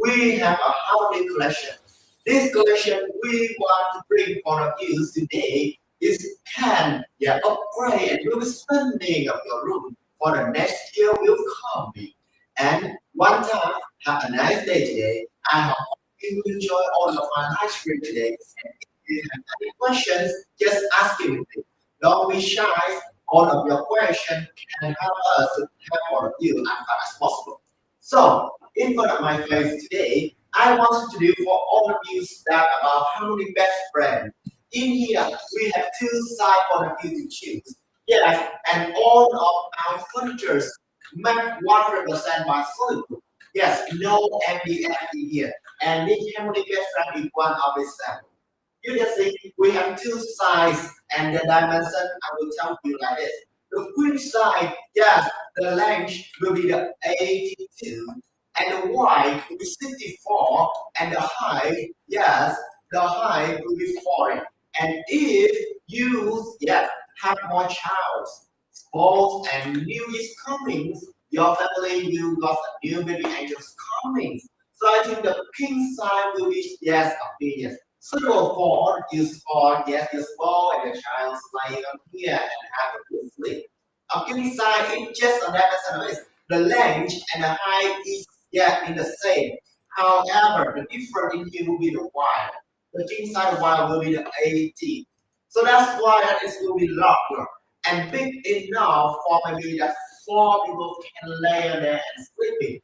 we have a holiday collection. This collection we want to bring for our use today is can upgrade and will be spending of your room for the next year will come. And one time, have a nice day today. I hope you enjoy all of my live stream today. And if you have any questions, just ask it with me. Don't be shy. All of your questions can help us to help all of you as fast as possible. So, in front of my face today, I want to do for all of you that about how many best friends. In here, we have two sides for you to choose. Yes, and all of our furniture make 100% by solid wood. Yes, no MDF in here. And this harmony best friend is one of its sample. You can see we have two sides and the dimension I will tell you like this. The queen side, yes, the length will be the 82 and the wide will be 64 and the height, yes, the height will be 40. And if you yes have more child, sports and new is coming, your family will got a new baby angels coming. So I think the king side will be yes obedience. Single four is for yes, your small and your child lying on here and have a good sleep. King side is just on that service. The length and the height is yeah in the same. However, the difference in here will be the wide. The king side wide will be the 80. So that's why that is will be longer and big enough for maybe that four people can lay there and sleeping.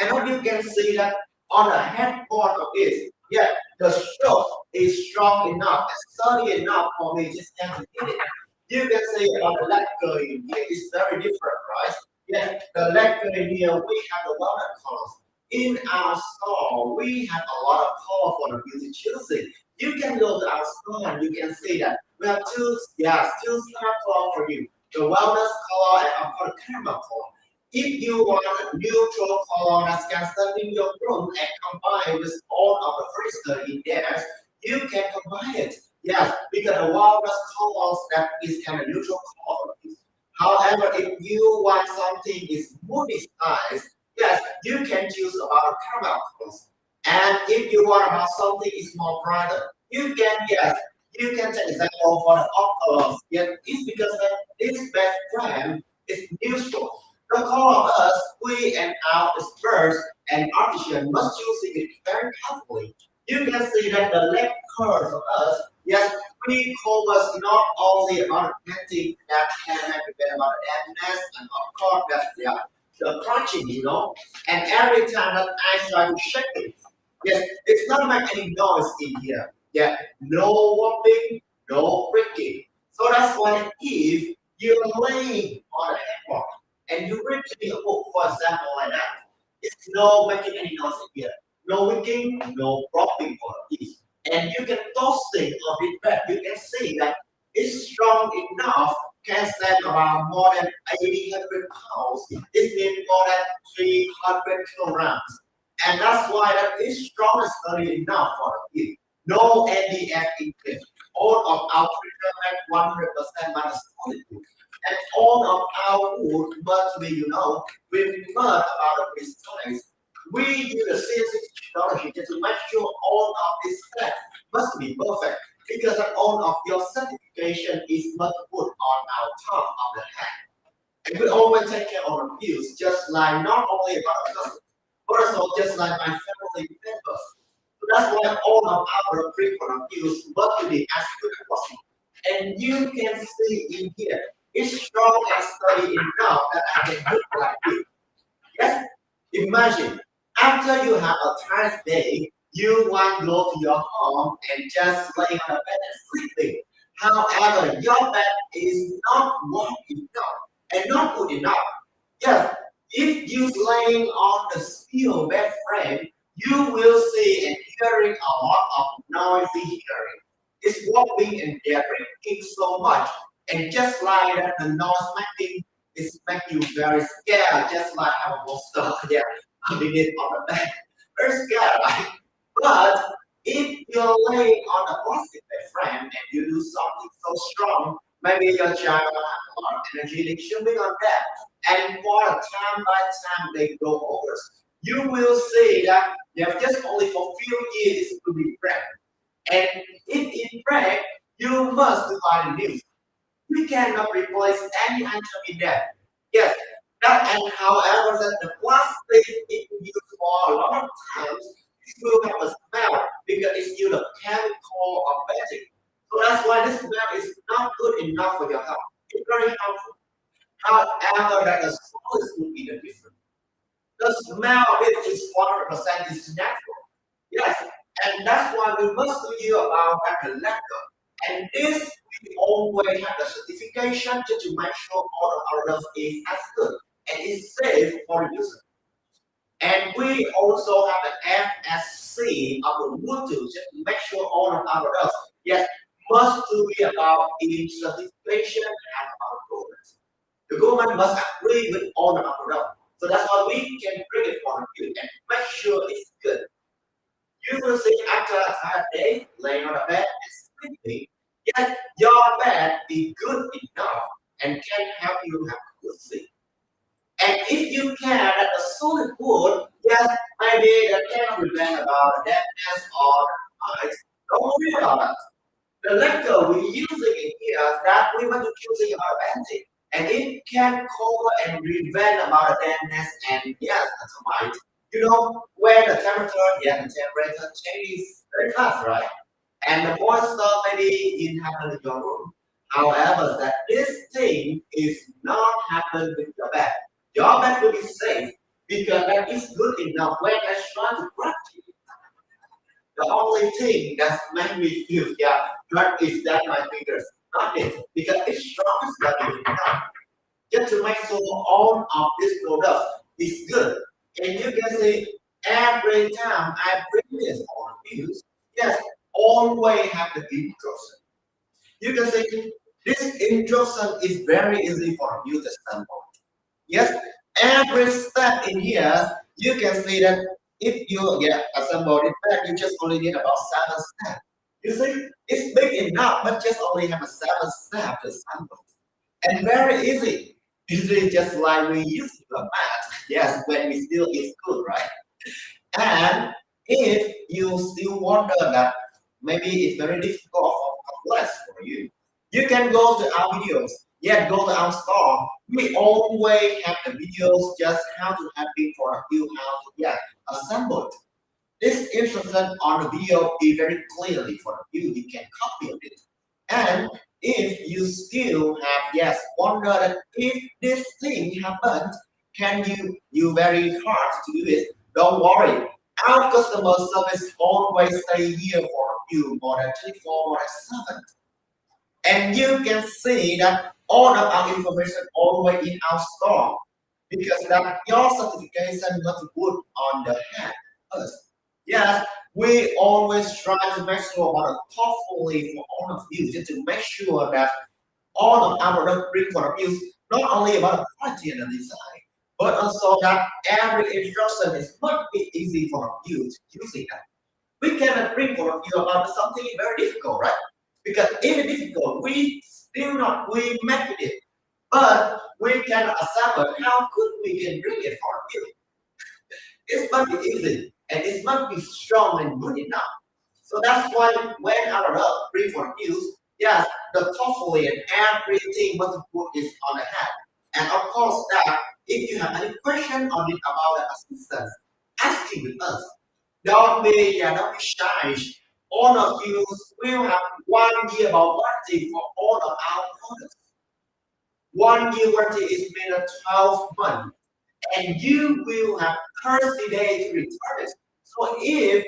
And what you can see that on the headboard of it, yeah, the stroke is strong enough and sturdy enough for me just stand to hit it. You can see about the leg girl in here is very different, right? Yeah, the leg girl in here, we have the walnut colors. In our store, we have a lot of color for the beauty choosing. You can go to our store and you can see that we have two, yeah, two color for you. The wellness color and of course caramel color. If you want a neutral color that can stand in your room and combine with all of the freezer in there, you can combine it. Yes, because the walrus colors that is kind of neutral color. However, if you want something is multi-size, yes, you can choose about caramel colors. And if you want about something is more brighter, you can yes, you can take example for the off colors. Yes, it's because that this best brand is neutral. The color of us, we and our experts and artisans must use it very carefully. You can see that the leg curves of us, yes, we covers not only about painting that can have a bit about emptiness and of course that the crunching, and every time that I try to shake it, yes, it's not make any noise in here. Yeah, no whopping, no breaking. So that's why if you're laying on a headboard and you read a book, for example, like that, it's no making any noise in here. No wicking, no dropping for this. And you can toss it a bit back. You can see that it's strong enough, can stand around more than 800 pounds. It means more than 300 kilograms. And that's why that is strong and sturdy enough for you. No NDF in it. All of our treatment 100% by the solid wood. And all of our wood must be, we learn about the precise. We use the CNC technology just to make sure all of this step must be perfect because all of your certification is must put on our top of the hand. And we always take care of our views, just like not only about our customers, but also just like my family members. So that's why all of our pre-product views must be as good as possible. And you can see in here, it's strong and sturdy enough that I can look like this. Yes, imagine after you have a tired day, you want to go to your home and just lay on the bed and sleeping. However, your bed is not warm enough and not good enough. Yes, if you laying on the steel bed frame, you will see and hearing a lot of noisy hearing. It's whopping and they're breaking so much. And just like that, the noise making is making you very scared, just like our monster there beneath on the bed. Very scared, right? But if you're laying on a plastic bed frame and you do something so strong, maybe your child will have a lot of energy, they should be on that. And for a time by time they go over. you will see that just only for few years it will be break. And if in break, you must buy new. We cannot replace any item in that. Yes, that and however that the plastic is used for a lot of times, it will have a smell because it's used a chemical or plastic. So that's why this smell is not good enough for your health. It's very harmful. However, that the solids will be the difference. The smell of it is 100% is natural. Yes, and that's why we must do about that letter. And this we always have the certification to make sure all of our results is as good and is safe for the user. And we also have an FSC of the wood to just make sure all of our results, yes, must to be about in certification and our progress. The government must agree with all of our results. So that's why we can bring it for you and make sure it's good. You will see after a tired day, laying on a bed and sleeping, yes, your bed is good enough and can help you have a good sleep. And if you can, that the solid wood, yes, maybe that can prevent about deafness or eyes. Don't worry about it. The lacquer we using in here that we want to choosing our advantage. And it can cover and prevent about dampness and yes, that's right. You know, when the temperature, yeah, the temperature changes very fast, right? And the moisture maybe it happen in your room. However, that this thing is not happen with your bed. Your bed will be safe because that is good enough when I try to practice. The only thing that make me feel yeah, hurt is that my fingers, not it, because it's strong as that just to make sure all of this product is good. And you can see every time I bring this on news, yes, always have the instruction. You can see this instruction is very easy for you to sample. Yes, every step in here, you can see that if you get assembled it back, you just only need about 7 steps. You see, it's big enough, but just only have a 7 step to assemble. And very easy. Easy just like we used to the math. Yes, when we still in school, right? And if you still wonder that maybe it's very difficult or complex for you, you can go to our videos. Yeah, go to our store. We always have the videos just how to have it for you how to assemble it. This instruction on the video is very clearly for you. You can copy it. And if you still have yes wonder that if this thing happens, can you very hard to do it? Don't worry. Our customer service always stay here for you more than 24 more than 7. And you can see that all of our information always in our store because that your certification not put on the hand first. Yes, we always try to make sure about it thoughtfully for all of you just to make sure that all of our product bring for abuse not only about the quality and the design, but also that every instruction is not be easy for you to using that. We cannot bring for you about something very difficult, right? Because if it's difficult, we still not we make it, but we cannot assemble how could we can bring it for you. It must be easy and it must be strong and good enough. So that's why when our bring for use, yes, the thoughtfully and everything what to put is on the head. And of course that if you have any question on it about the assistance, ask it with us. Don't be shy. All of you will have 1 year about warranty for all of our products. 1 year warranty is made of 12 months and you will have 30 days to return it. So if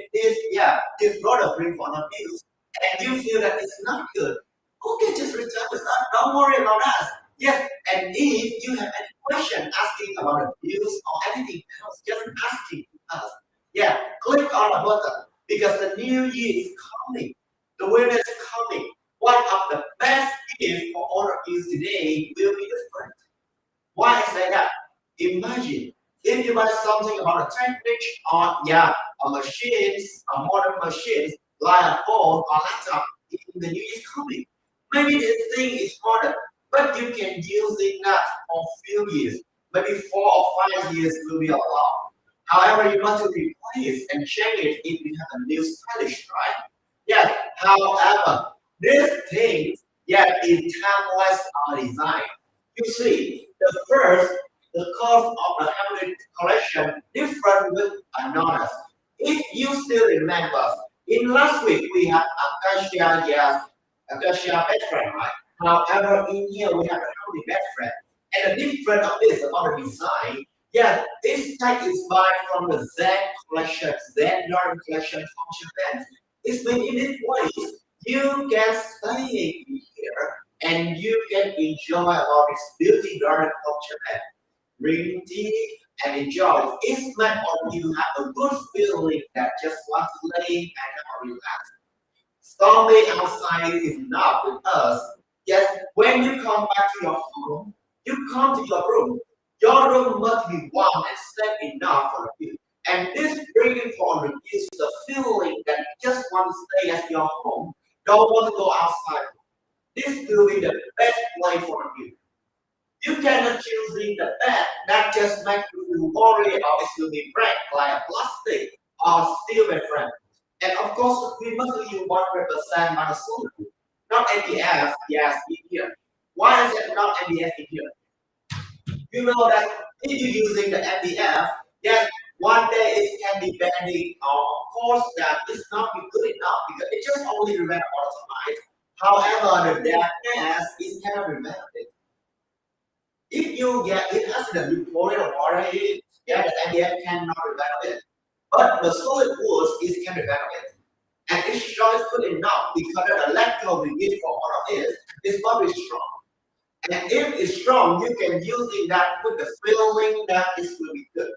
this product bring for abuse and you feel that it's not good, okay, just return it. Don't worry about us. Yes, and if you have any question asking about abuse or anything else, just asking us. Yeah, click on the button because the new year is coming. The winter is coming. One of the best gifts for all of you today will be different. Why I say that? Imagine if you buy something about a technique or a machines, a modern machines like a phone or laptop, in the new year is coming. Maybe this thing is modern, but you can use it not for few years. Maybe 4 or 5 years will be a lot. However, you must replace and change it if you have a new stylish, right? Yes. However, this thing, yeah, is timeless design. You see, the first, the cost of the Hamlet collection different with another. If you still remember, in last week we had Acacia, yes, Acacia bedfriend, right? However, in here we have a Hamlet bedfriend. And the difference of this about the design, yeah, this tag is by from the Z collection, Z learn collection function band. It's been in this way. You can stay in here and you can enjoy about its beauty garden function band. Drink tea and enjoy. It's meant for you have a good feeling that just want to lay and relax. Stormy outside is not with us. Yes, when you come back to your home, you come to your room. Your room must be warm and safe enough for you. And this bringing forward is the feeling that you just want to stay at your home, don't want to go outside. This will be the best place for you. You cannot choosing the bed that just makes you feel worried about it will be break like a plastic or steel friend. And of course, we must use 100% monosyllable, not NDF, yes, in here. Why is it not NDF in here? You know that if you're using the NDF, yes, one day it can be bending, or of course that it's not be good enough because it just only prevent automatic. However, the dampness is cannot prevent it. If you get it has the deploy of water, yeah, the NDF cannot prevent it. But the solid woods is can prevent it. And it's strong is good enough because the electron we get for all of it is very strong. And if it's strong, you can use it that with the feeling that it will be good.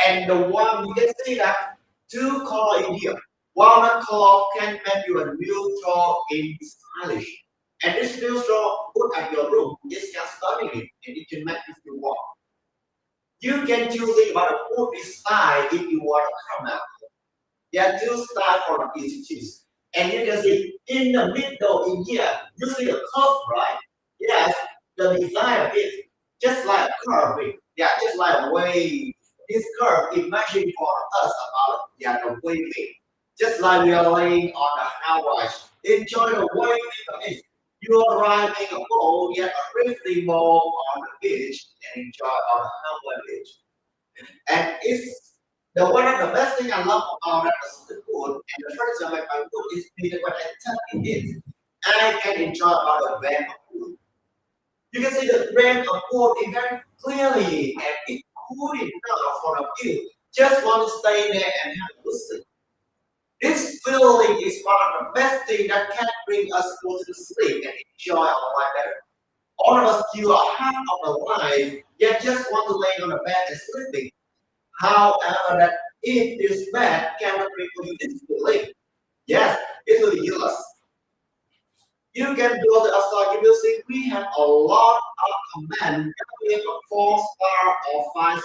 And the one you can see that two color in here. Walnut color can make you a neutral in stylish. And this neutral put at your room is just stunning it and it can make you feel warm. You can choose it about a food style if you want to come out. There are two styles for each to choose. And you can see in the middle in here, you see a curve, right? Yes, the design of it, just like a curve. Yeah, just like a wave. This curve, imagine for us about yeah, the waving. Just like we are laying on the Hawaii. Enjoy the waving of it. You are riding a boat, yet a drifting boat on the beach and enjoy on the Hawaii beach. And it's the one of the best thing I love about that is the food. And the first time I food is because when I touch it, I can enjoy about the brand of food. You can see the brand of food is very clearly and it's cool enough for you. Just want to stay there and have a listen. This feeling is one of the best things that can bring us go to sleep and enjoy our life better. All of us, you are half of the life, yet just want to lay on the bed and sleeping. However, that if this bed cannot bring you this feeling, yes, it will be useless. You can build a stock music. We have a lot of comments. We have a 4-star or 5-star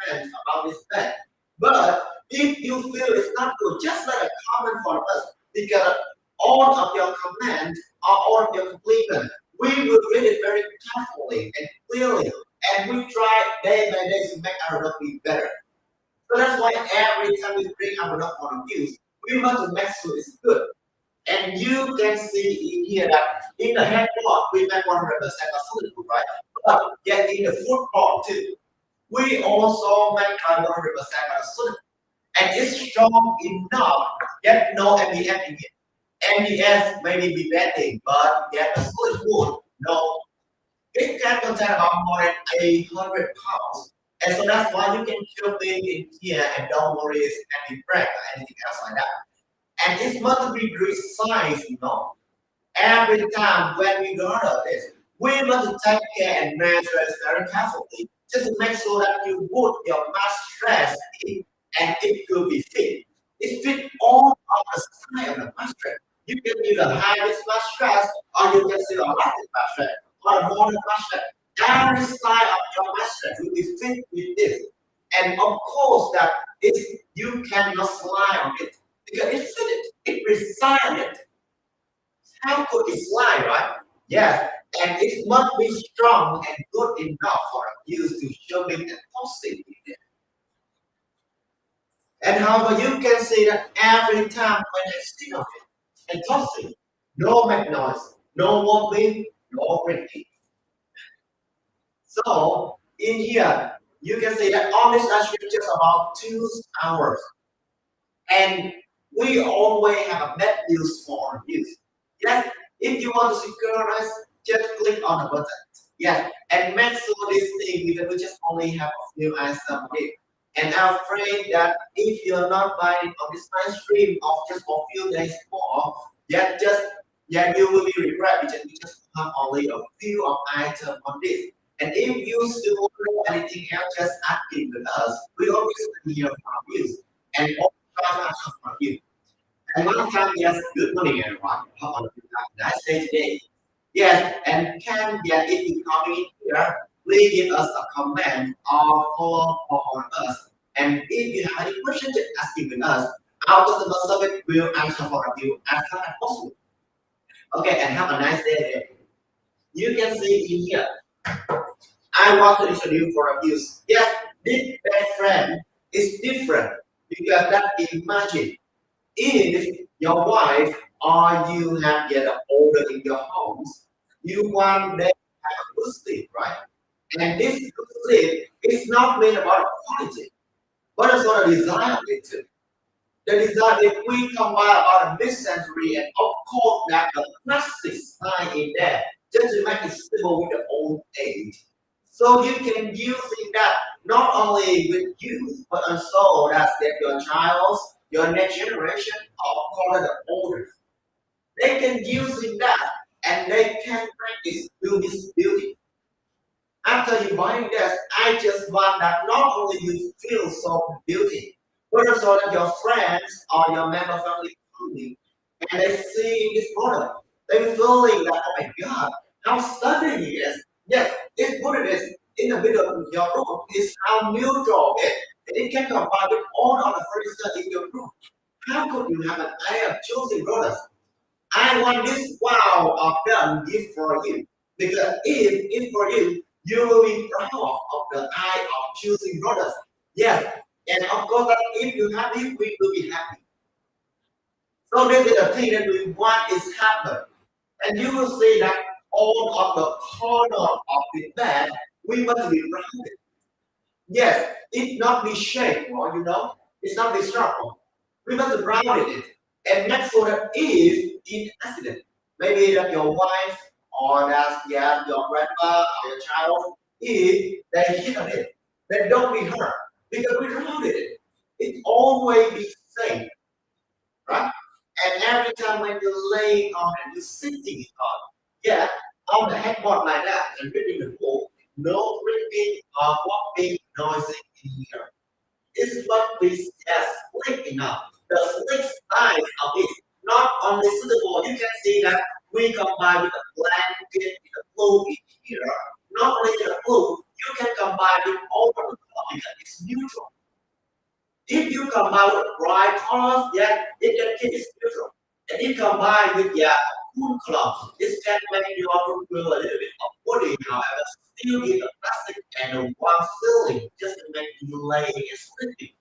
comments about this bed. But if you feel it's not good, just let a comment for us because all of your comments are all of your completion. We will read it very carefully and clearly, and we try day by day to make our work be better. So that's why every time we bring our work on views, we want to make sure it's good. And you can see in here that in the head plot, we make 100% of solid food, right? But yet in the food plot too, we also make 100% of solid. And it's strong enough, yet no MDF in it. MDF maybe be bending, but yet the solid wood, no. It can contain about more than 800 pounds. And so that's why you can kill me in here and don't worry it's any break or anything else like that. And it must be precise, you know. Every time when we learn of this, we must take care and measure it very carefully, just to make sure that you put your mass stress in and it will be fit. It fit all of the style of the mass stress. You can use the highest mass stress, or you can see the lightest mass stress, or the moderate mass stress. Every style of your mass stress will be fit with this. And of course that it you cannot slide on it because it fitted, it resigned it. How could it slide, right? Yes, and it must be strong and good enough for a use to showing and posting it. And however, you can see that every time when I sit on it and toss it, no make noise, no warming, no breaking. So in here, you can see that all this actually just about 2 hours. And we always have a bad news for our use. Yes, if you want to synchronize, just click on the button. Yes, and make sure this thing because we just only have a few items on it. And I'm afraid that if you're not buying on this live stream of just for a few days more, you will be regret because you just have only a few of items on this. And if you still want to know anything else, just asking with us. We always hear from you. And also from you. And one time, yes, good morning everyone. How are you? Nice day today. Yes, and if you come in here, please give us a comment or follow on us. And if you have any questions, just asking with us. Our customer service will answer for you as fast as possible. Okay, and have a nice day. You can see in here. I want to introduce for abuse. Yes, this best friend is different because that imagine if your wife or you have yet an older in your homes, you want them to have a good sleep, right? And this good sleep is not made about quality, but it's what a desire of it too. The desire if we combine about a mid-century and of course that the plastic sign in there just to make it stable with the old age. So you can use it that not only with youth, but also that your child, your next generation, or call it the older. They can use it that and they can practice this beauty. After you buying this, I just want that not only you feel so beauty, but also that your friends or your member family coming and they see this product, they feeling that oh my god, how stunning it is. Yes, if put it is in the middle of your room is how neutral it is. And it can combine with all of the furniture in your room. How could you have an idea of choosing products? I want this wow of them gift for you. Because if for you, you will be proud of the eye of choosing products. Yes. And of course, that if you have it, we will be happy. So this is the thing that we want is happen. And you will see that all of the corner of the bed, we must be rounded. Yes, it not be shaped, it's not be sharp. We must round it. And make sure that if in accident, maybe that your wife or that your grandpa or your child, if they hit on it, they don't be hurt because we rounded it. It always be safe, right? And every time when you're laying on and you're sitting on the headboard like that and reading the book, no creaking or walking noises in here. It's what we just slick enough. The slick size of it, not only suitable, you can see that we combine with the blanket, with the blue in here. Not only the blue, you can combine with all of the color because it's neutral. If you combine with bright colors, it can keep it neutral. And if combined with cool colors, it can make your room feel a little bit of woody, however, still in the plastic and a warm feeling just to make you lay and sleeping.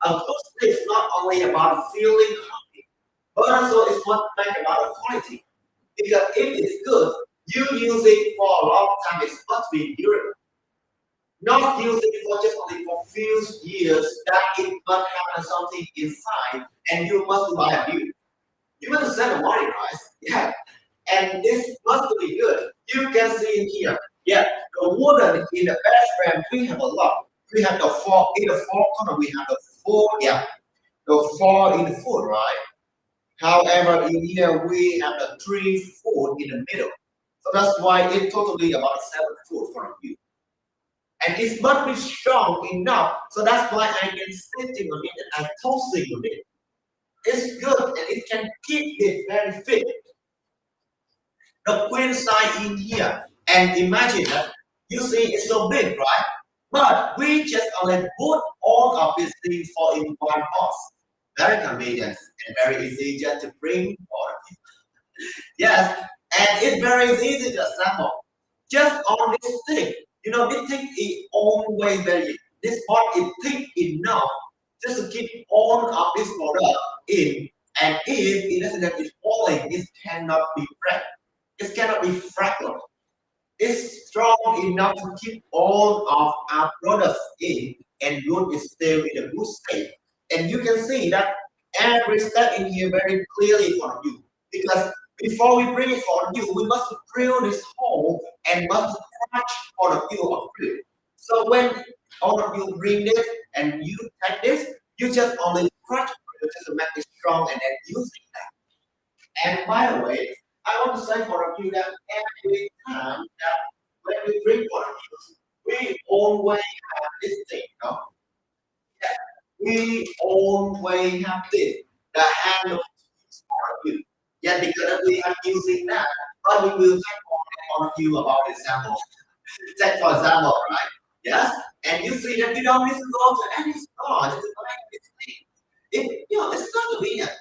Acoustic is not only about feeling happy, but also it's what make about the quality. Because if it's good, you use it for a long time, it's must be durable. Not use it for just only for few years, that it must have something inside, and you must buy a new. You must send a money, guys. Yeah. And this must be good. You can see in here. Yeah, the wooden in the bedroom, we have a lot. We have the four in the four corner, we have the four in the foot, right? However, in here we have the 3 foot in the middle. So that's why it's totally about 7 foot for you. And it must be strong enough. So that's why I can sitting on it and I tossing on it. It's good and it can keep it very fit. The queen size in here. And imagine that you see it's so big, right? But we just only put all of these things for in one box. Very convenient and very easy just to bring for you. Yes, and it's very easy to assemble. Just on this thing. This thing is always very, this part is thick enough just to keep all of this product in. And if incident is falling, it cannot be cracked. It cannot be fractured. It's strong enough to keep all of our products in, and wood is still in a good state. And you can see that every step in here very clearly for you. Because before we bring it for you, we must drill this hole and must touch for the view of drill. So when all of you bring this and you take this, you just only crush it just to make it strong and then using that. And by the way, I want to say for you that every time that when we bring for you, we always have this thing, you know? Yeah, we always have this, the handle for you. Yeah, because we are using that, but we will check on you about example. Take for example, right? Yes, and you see that you don't need to go to any store just to buy this thing. It's not convenient.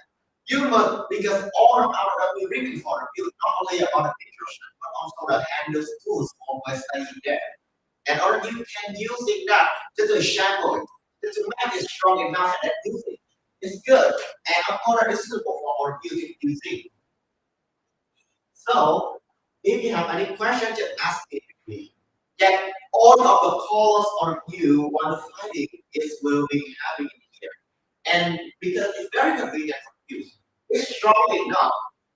You must, because all of our that we're reading for you, not only about the pictures, but also the handles tools always staying there. And or you can using that just to shadow it, just to make it strong enough and use it. It's good. And of course it's suitable for our using. So if you have any question, just ask it to me. Yet all of the calls on you want to find it is will be having it here. And because it's very convenient for you, it's strong enough,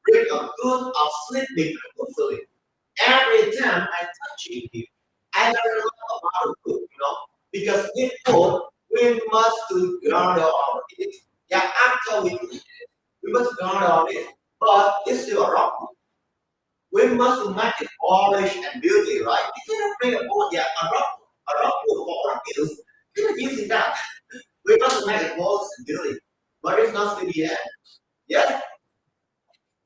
bring a good of sleeping good feeling. Every time I touch it, I learn a lot about food, because with food, we must to guard on it. Yeah, after we eat it, we must guard on it, but it's still a rock. We must make it polish and beauty, right? You cannot bring a rock wood for use. You're not using that. We must make it polish and beauty, but it's not to the end. Yes,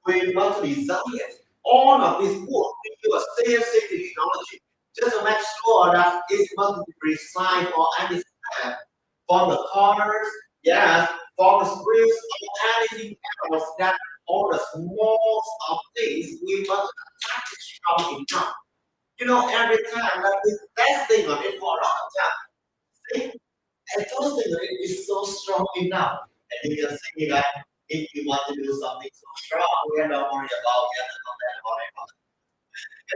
we must design it. All of this work into a CNC technology just to make sure that it must be precise for any step, from the corners, yes, from the springs, or anything else that all the small of things we must attach it strong enough. Every time that we testing on it for a long time, see, and those things is so strong enough. And you can see that if you want to do something so strong, we are not worried about the other complain about it.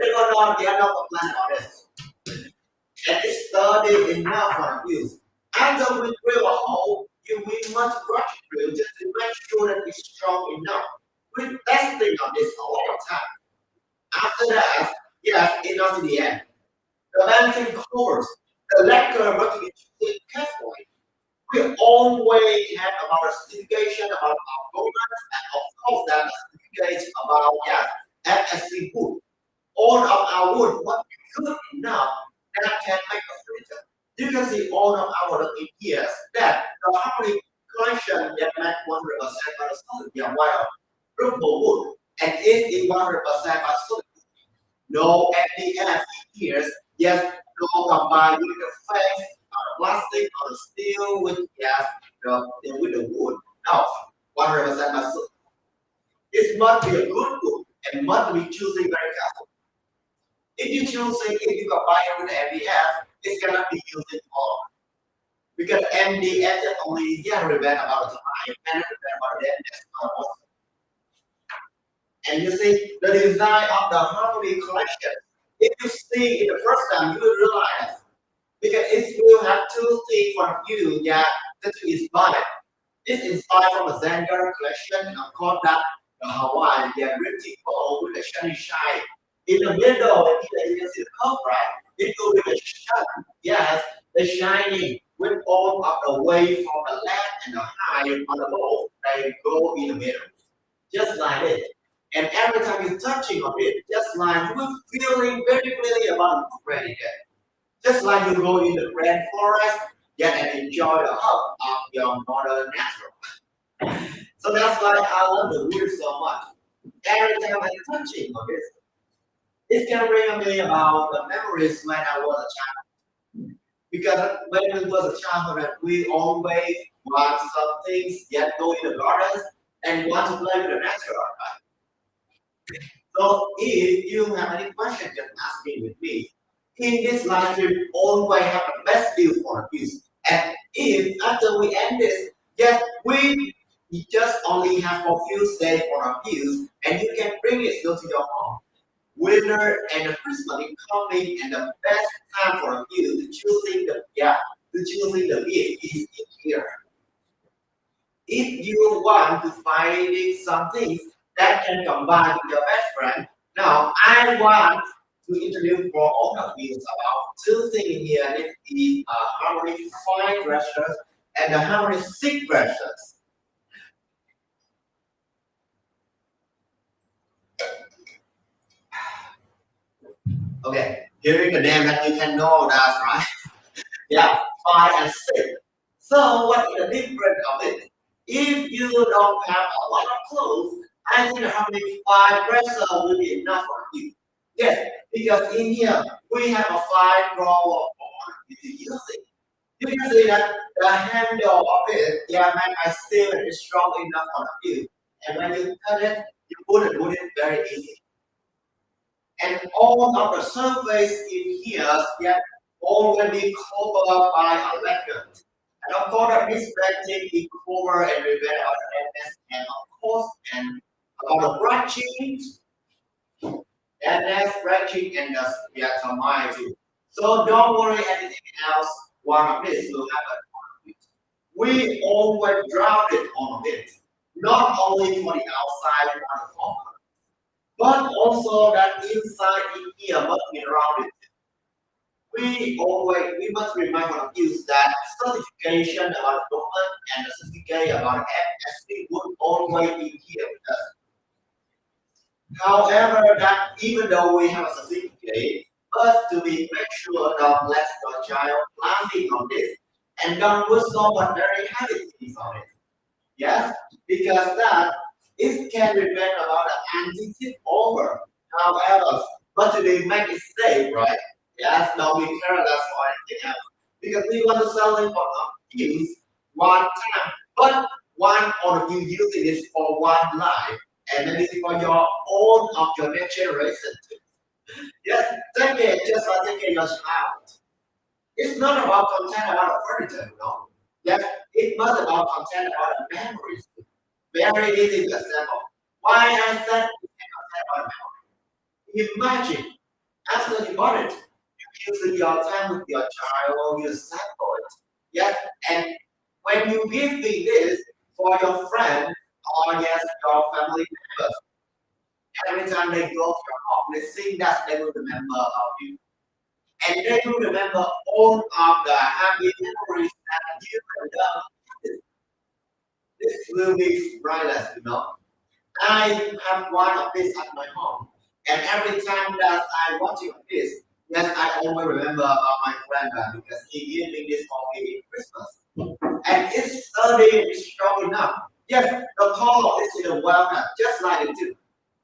You are not the other complain about this. And it's sturdy enough for use. After we drill a hole, we must brush drill just to make sure that it's strong enough. We're testing on this all the time. After that, yes, it's not to the end. The mounting cores, the lacquer must be treated carefully. We always have about a certification about our government and of course that certificates about FSC wood. All of our wood must be good enough that can make a furniture. You can see all of our ideas that the harmony collection that make 100% by the solid wire, brookable wood, and it is 100% by solid wood. No MDF years, yes, no combined with the face, or the plastic, or the steel with with the wood. No, 100% by solid. It must be a good wood and must be choosing very carefully. If you choosing, if you combine it with the MDF, it's gonna be used for because MDF is only prevent about the time and prevent about the next one. And you see the design of the harmony collection. If you see it the first time, you will realize because it will have two things from you that to inspire. It's inspired from the Zengar collection and of course that the Hawaii, they are pretty cool with the shiny shine. In the middle, you can see the curve, right? It will be the shine, yes, the shining with all of the way from the left and the high on the low, they go in the middle. Just like it. And every time you're touching on it, just like you will feeling very clearly about the right there. Just like you go in the grand forest, and enjoy the hub of your mother natural. So that's why I love the wood so much. Every time I'm touching on this, it can bring me about the memories when I was a child. Because when we was a child, we always want some things, go in the gardens and want to play with the natural, right? So if you have any questions, just ask me with me. In this live stream, always have the best view for you. And if after we end this, yes, we just only have a few days for our views, and you can bring it to your home. Winter and the Christmas is coming, and the best time for you to choosing the gift is in here. If you want to finding something that can combine with your best friend, now I want to introduce for all of you about two things here. This is Harmony 5 dressers and the Harmony 6 dressers. Okay, hearing the name that you can know that, right? Yeah, 5 and 6. So what is the difference of it? If you don't have a lot of clothes, I think having 5 dresser will be enough for you. Yes, because in here we have a 5 drawer on you to use it. You can see that the handle of it, yeah, man, I still is strong enough on you. And when you cut it, you put it very easy. And all of the surface in here, yeah, already covered by a lacquer. And of course, this painting is cover and prevent our redness and of course, and about the branching, redness, branching, and the termite too. So don't worry anything else. One of this will happen. We always drown it on it, not only for the outside of the home, but also that inside in here must be around it. We must remind our youth that certification about government and the certificate about FSC would always be here with us. However, that even though we have a certificate, but to be make sure don't let your child planting on this and don't put so much very heavy things on it. Yes, because that it can prevent about the anti-tip over. However, but to be make it safe, right? Yes, no, we care less for anything else. Because we want to sell it for use one time. But one of you using it for one life, and then it's for your own of your next generation too. Yes, take it just like taking your child. It's not about content about furniture, no. Yes, it's not about content about the memories. Very easy to assemble. Why I said you cannot say about memory. Imagine after you bought it, you using your time with your child, you sample it. Yes, and when you give me this for your friend or yes, your family members, every time they go to your home, they sing that they will remember of you. And they will remember all of the happy memories that you have done. This will be priceless, you know. I have one of these at my home, and every time that I watch this, yes, I always remember about my grandpa because he gave me this for me in Christmas, and it's sturdy and it's strong enough. Yes, the color is in a walnut, just like it too.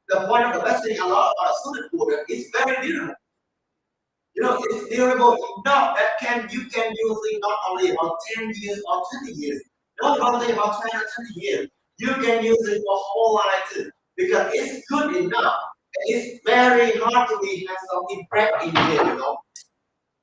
The point of the best thing a lot about a solid wood is very durable. You know, it's durable enough that you can use it not only about 10 years or 20 years, not only about 20 or 30 years. You can use it for whole life too, because it's good enough. It's very hard to be have something prep in here, you know.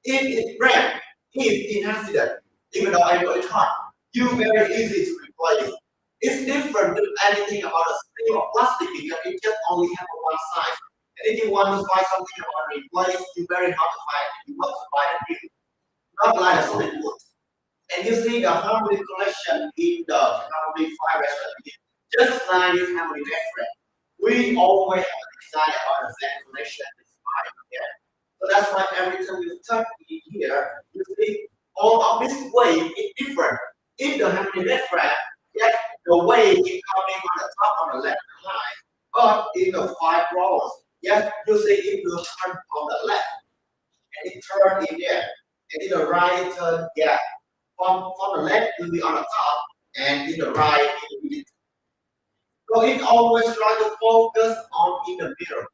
If it's prep, if in accident, even though I know it's hard, you very easy to replace. It's different than anything about a steel or plastic because it just only have one size. And if you want to find something about replace, it's very hard to find. You must find a new, not like a solid wood. And you see the Harmony collection in the Harmony 5 restaurant. Just like this Harmony restaurant, we always have a design about the same collection design here. So that's why every time you touch in here, you see all of this wave is different. In the Harmony restaurant, yes, the wave is coming on the top on the left side, but in the 5 rows, yes, you see it will turn on the left, and it turn in there, and in the right it turn, yeah. From the left will be on the top, and in the right it will be. So it always try to focus on in the middle.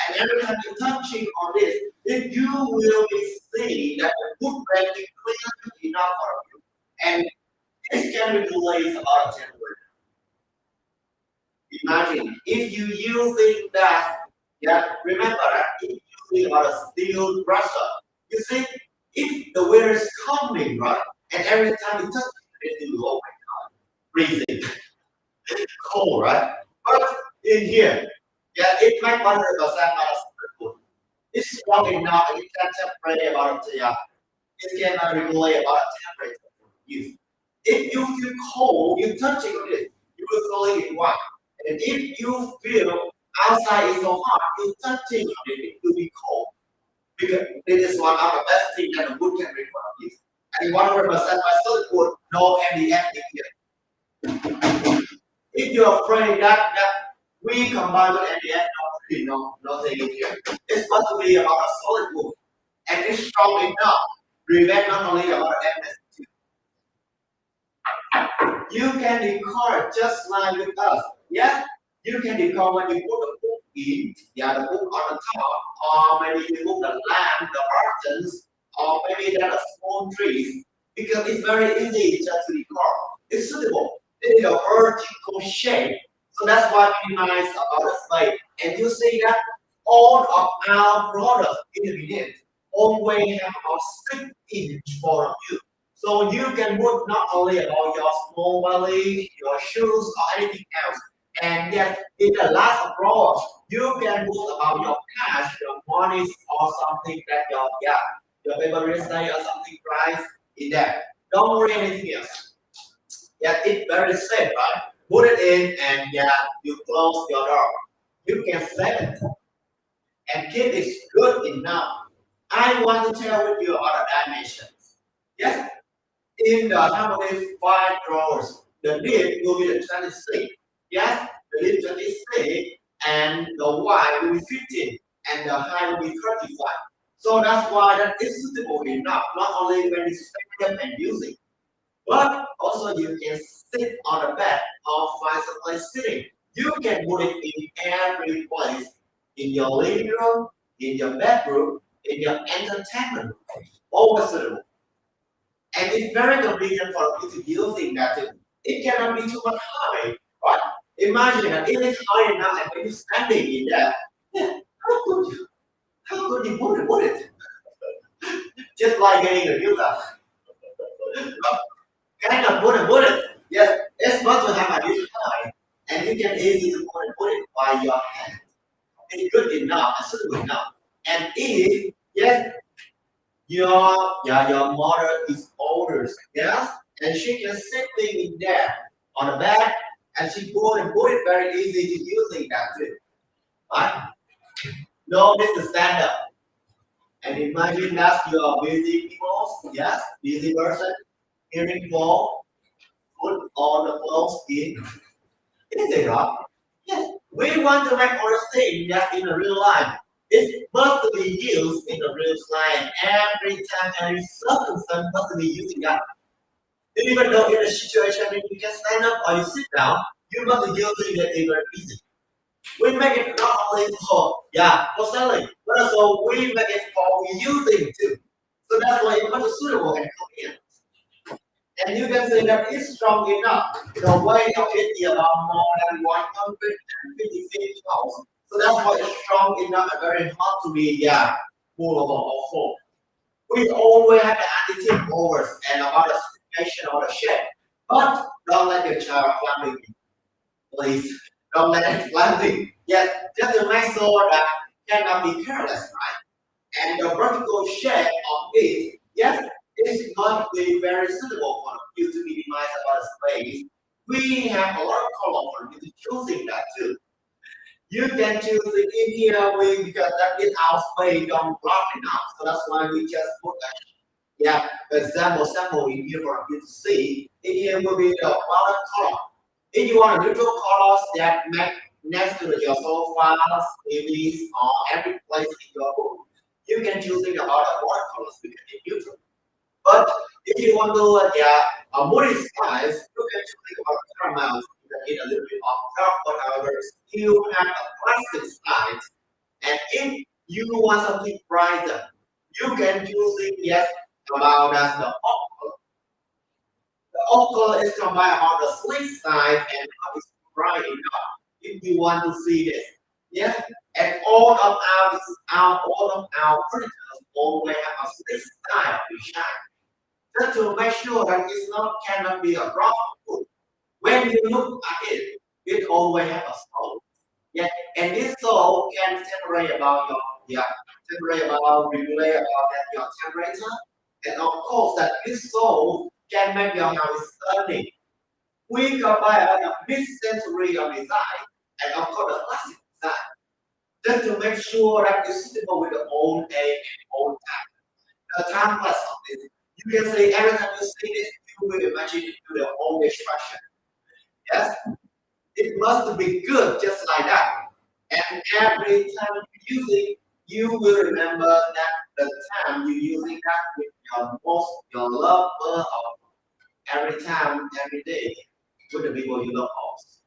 And every time you're touching on this, if you will be seeing that the wood is clear enough for you. And this can be delayed about 10 minutes. Imagine if you using that, yeah, remember that if you using about a steel brusher, you see, if the winter is coming, right? And every time you touch it, you oh my God, freezing, cold, right? But in here, yeah, it might 100% not a food. It's strong enough and it can separate about the it can regulate about the temperature for use. If you feel cold, you touch it, you will feel it warm. And if you feel outside is so hot, you touch it, it will be cold. Because this is one of the best things that the wood can reproduce. And 100% by solid wood, no MDF in here. If you're afraid that we combine with MDF, nothing in here. It's got to be about a solid wood. And it's strong enough to prevent not only about MS2. You can decor just like with us. Yes, you can decor when you put the book in, yeah, the book on the top, or maybe you put the lamp, the curtains, or maybe there are small trees, because it's very easy just to decor. It's suitable. It is a vertical shape, so that's why we minimize about the space. And you see that all of our products in the beginning always have about 6 inch for you. So you can put not only about your small wallet, your shoes, or anything else. And yes, in the last drawer, you can put about your cash, your money, or something that your favorite say or something price in there. Don't worry anything else. Yeah, it's very safe, right? Put it in and you close your door. You can save it and keep it good enough. I want to tell with you about the dimensions. Yes, in the harmony 5 drawers, the lid will be the 26. Yes, the lid 26 and the wide will be 15 and the height will be 35. So that's why that is suitable enough, not only when you spend them and use it, but also you can sit on the bed or find some place sitting. You can put it in every place, in your living room, in your bedroom, in your entertainment room. Always suitable. And it's very convenient for you to using that too. It cannot be too much high, right? Imagine that if it's high enough and when you're standing in there, yeah, how could you put it? Just like getting a viewer. Kind of put it. Yes, it's got to have a little high. And you can easily put it by your hand. It's good enough, it's suitable enough. And if yes, your mother is older, yes, and she can sitting in there on the bed, and she put it very easy to using that too, right? No, this is stand up, and imagine that you are busy people, yes, busy person, hearing fall, put on the clothes in, is it right? Yes, we want to make our thing that in the real life. It must be used in the real life every time, every circumstance must be using that. Even though in a situation when you can stand up or you sit down, you must be using it in very easy. We make it not only for selling, but also we make it for using too. So that's why it must be suitable and convenient. And you can say that it's strong enough. The weight of it is about more than 156 pounds. So that's why it's strong enough and very hard to be movable or full. We always have the attitude over and about the situation or the shape. But don't let your child climbing, please. Don't let it climbing. Yes, just to make sure that cannot be careless, right? And the vertical shape of it, yes, it's not be very suitable for you to minimize about the space. We have a lot of color for you to choosing that too. You can choose it in here because that is our space don't block enough. So that's why we just put sample in here for you to see. In here will be the bottom color. If you want a neutral colors that make next to your sofas, TVs, or every place in your room, you can choose the other colors because it's neutral. But if you want to a multi skies, you can choose about caramel. You can get a little bit of dark, but however, still have a plastic size. And if you want something brighter, you can choose it about as the oak color. The oak color is combined on the sleek side and it's bright enough. If you want to see this, yes, and all of our furniture always have a sleek style to shine. just to make sure that it's not cannot be a wrong food. When you look at it, it always has a soul. Yeah, and this soul can separate about your separate about regulate about that your temperature, and of course that this soul can make your house stunning. We combine a mid-century of design and of course the classic design just to make sure that it's suitable with the old age and old time. The timeless of this. You can say every time you see this, you will imagine it to the old age fashion. Yes, it must be good just like that. And every time you use it, you will remember that the time you using that with your loved one, or every time, every day with the people you love most.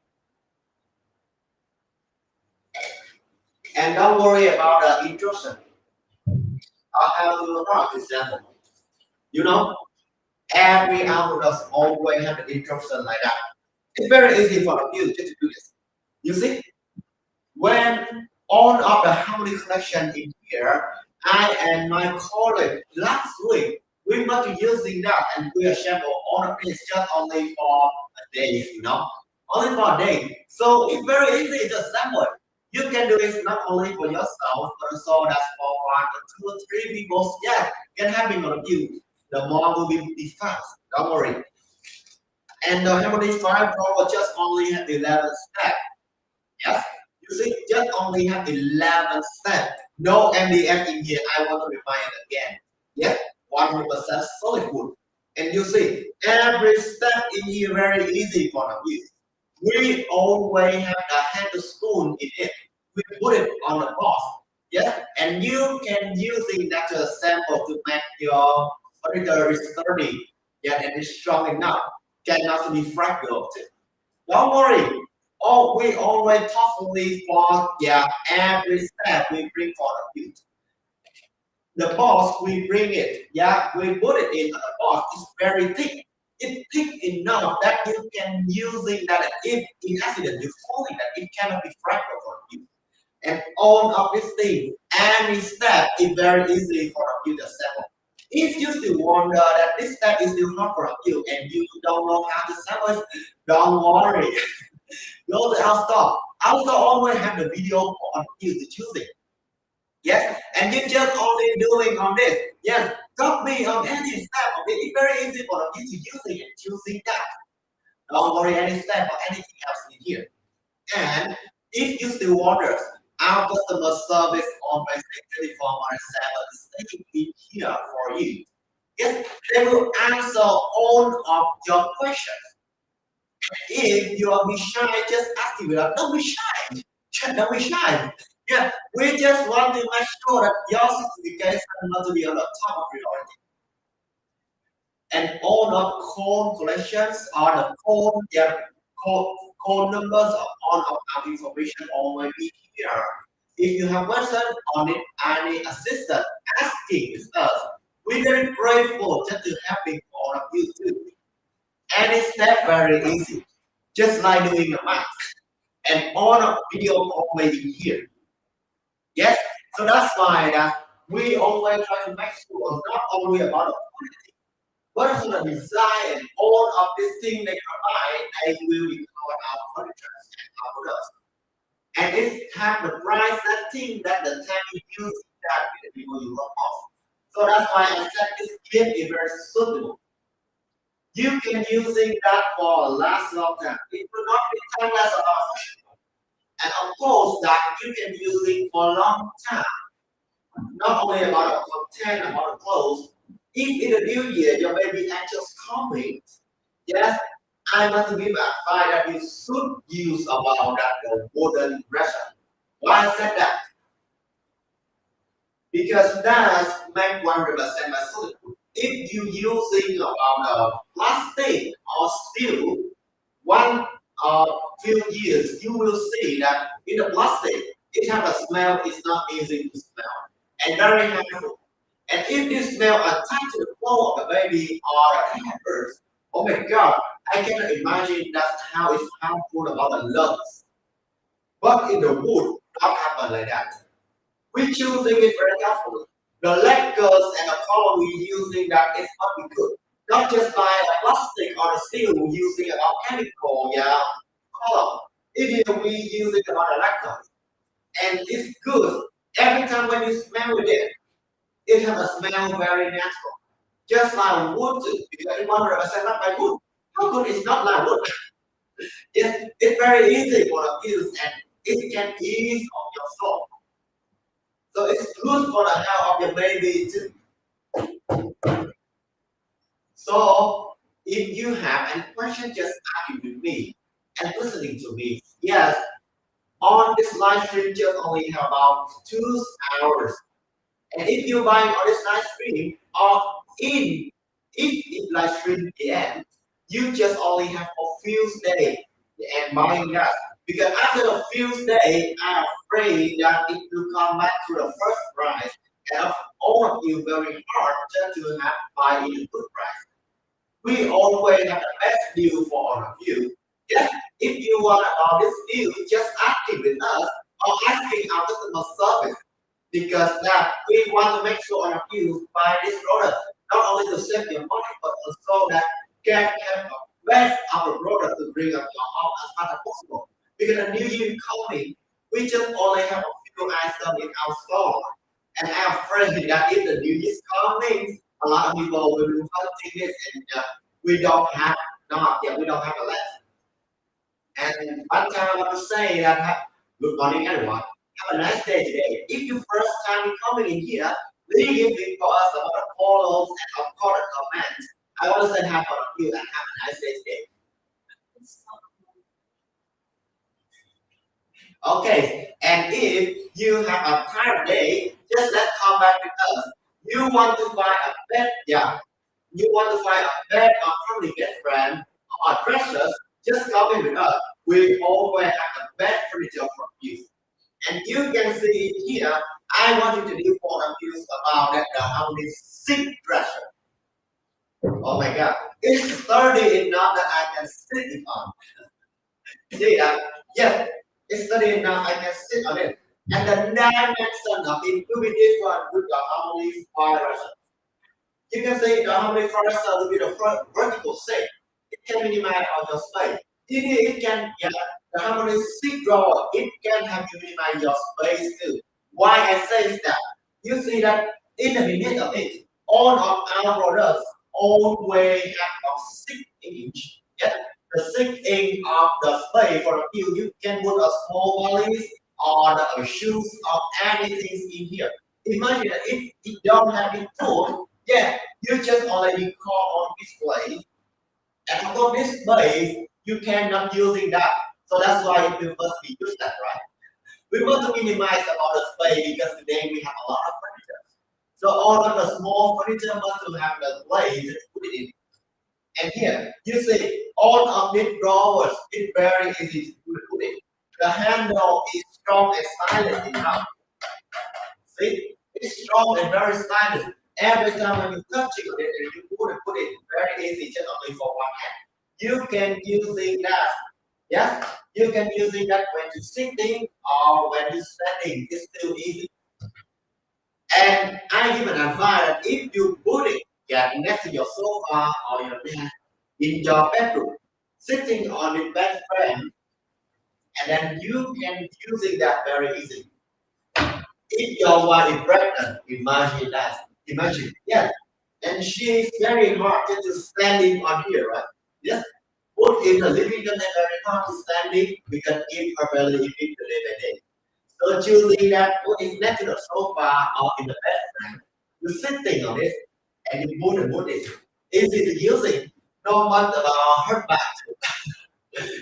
And don't worry about the intrusion. I have to write example. You know, every algorithm always have an intrusion like that. It's very easy for you just to do this. You see, when all of the harmony connection in here, I and my colleague last week we must be using that and we assemble all of this just only for a day, only for a day. So it's very easy to assemble it. You can do it not only for yourself, but also that's for one or two or three people. Yeah, can happen on you. The more will be fast. Don't worry. And the Harmony 5 Pro just only have 11 steps. Yes, you see, just only have 11 steps. No MDF in here. I want to remind again. Yes, 100% solid wood. And you see, every step in here very easy for you. We always have the handle spoon in it. We put it on the box. Yes, and you can using that sample to make your furniture sturdy. Yeah, and it's strong enough. Cannot be fragile. Don't worry. Oh, we always thoughtfully for every step we bring for you. The box we bring it, we put it in the box. It's very thick. It's thick enough that you can using that. If in accident you falling that, it cannot be fragile for you. And all of these things, any step is very easy for you to sample. If you still wonder that this step is still hard for you and you don't know how to sample it, don't worry. Go to our store. Our store always have the video on you to choose it. Yes, and you just only doing on this. Yes, copy on any step of it. It's very easy for you to use it and choosing that. Don't worry any step or anything else in here. And if you still wonder, our customer service always 24/7 staying in here for you. Yes, they will answer all of your questions. If you are be shy, just ask it without. Don't be shy. Don't be shy. Yeah, we just want to make sure that your certification not to be on the top of priority. And all the code collections are the code numbers of all of our information always be here. If you have questions on it, any assistant asking with us, we're very grateful just to helping all of you too. And it's not very easy, just like doing the math. And all of video always in here. Yes, so that's why that we always try to make sure not only about the quality, but also the design and all of these things they provide, they will be covered our furniture and our products. And it have the price that thing that the time you use that with the people you love most. So that's why I said this gift is very suitable. You can using that for a last long time. It will not be timeless about fashion. And of course that you can use it for a long time. Not only about the content, about the clothes. If in the new year your baby angels coming, yes, I must give advice that you should use about that the wooden dresser. Why I said that? Because that's make 100% by solid wood. If you using about the plastic or steel, one few years you will see that in the plastic it has a smell. It's not easy to smell and very harmful. And if this smell attached to the floor of the baby or the hampers, oh my God, I cannot imagine that's how it's harmful about the lungs. But in the wood, not happen like that. We choosing it very carefully. The lacquers and the color we using that is not be good. not just by a plastic or a steel using an chemical color. It will be using on a lacquer, and it's good. Every time when you smell it has a smell very natural, just like wood. Because in 100% not by wood. How good is not like wood? It's very easy for the use and it can ease on your soul. So it's good for the health of your baby too. So if you have any question, just ask it with me and listening to me. Yes, on this live stream just only have about 2 hours. And if you buy on this live stream or in if it live stream the end, you just only have a few days and buying that. Because after a few days, I'm afraid that it will come back to the first price. And all of you very hard just to have buy in a good price. We always have the best deal for all of you. Yes, if you want about this deal, just asking with us or asking our customer service because that we want to make sure all of you buy this product not only to save your money but also that can have the best of the product to bring up your home as fast as possible. Because the new year coming, we just only have a few items in our store, and I'm afraid that if the new year coming, a lot of people will be hunting this and we don't have not yet we don't have a list. And one time I want to say that good morning everyone. Have a nice day today. If you first time coming in here, leave it for us about the follows and of course comments. I want to say hi for you and have a nice day today. Okay, and if you have a tired day, just let's come back with us. You want to find a bed, yeah. You want to find a bed or family best friend or precious, just come in with us. We always have the best furniture for you. And you can see here, I want you to do for you about that how many sick pressure. Oh my god. It's sturdy enough that I can sit it on. See that? Yes, it's sturdy enough I can sit on it. And the dimension of it will be different with the harmony fibers. You can see the harmony fibers will be the vertical shape. It can minimize all your space. It can, yeah, the harmony seat drawer, it can help you minimize your space too. Why I say that? You see that in the beginning of it, all of our products always have a 6 inch. Yeah, the 6 inch of the space for you can put a small valise or the shoes or anything in here. Imagine that if you don't have it full, yeah, you just already call on display. And for this space, you cannot using that. So that's why it will first be used that, right? We want to minimize all the space because today we have a lot of furniture. So all of the small furniture must to have the place to put it in. And here, you see, all of these drawers, it's very easy to put it. The handle is strong and stylish enough. See, it's strong and very stylish. Every time when you touch it, you put it very easy, just only for one hand. You can using that. Yes, you can using that when you're sitting or when you're standing. It's still easy. And I give an advice that if you put it next to your sofa or your bed in your bedroom, sitting on the bed frame, and then you can using that very easy. If your wife is pregnant, imagine that. Imagine, yes. And she is very hard to standing on here, right? Yes. Put in the living room and very hard to standing because give her belly if you live in it. So choosing that put it next to the sofa or in the bed, you're sitting on it and you put it. Easy to use it. No matter about her back.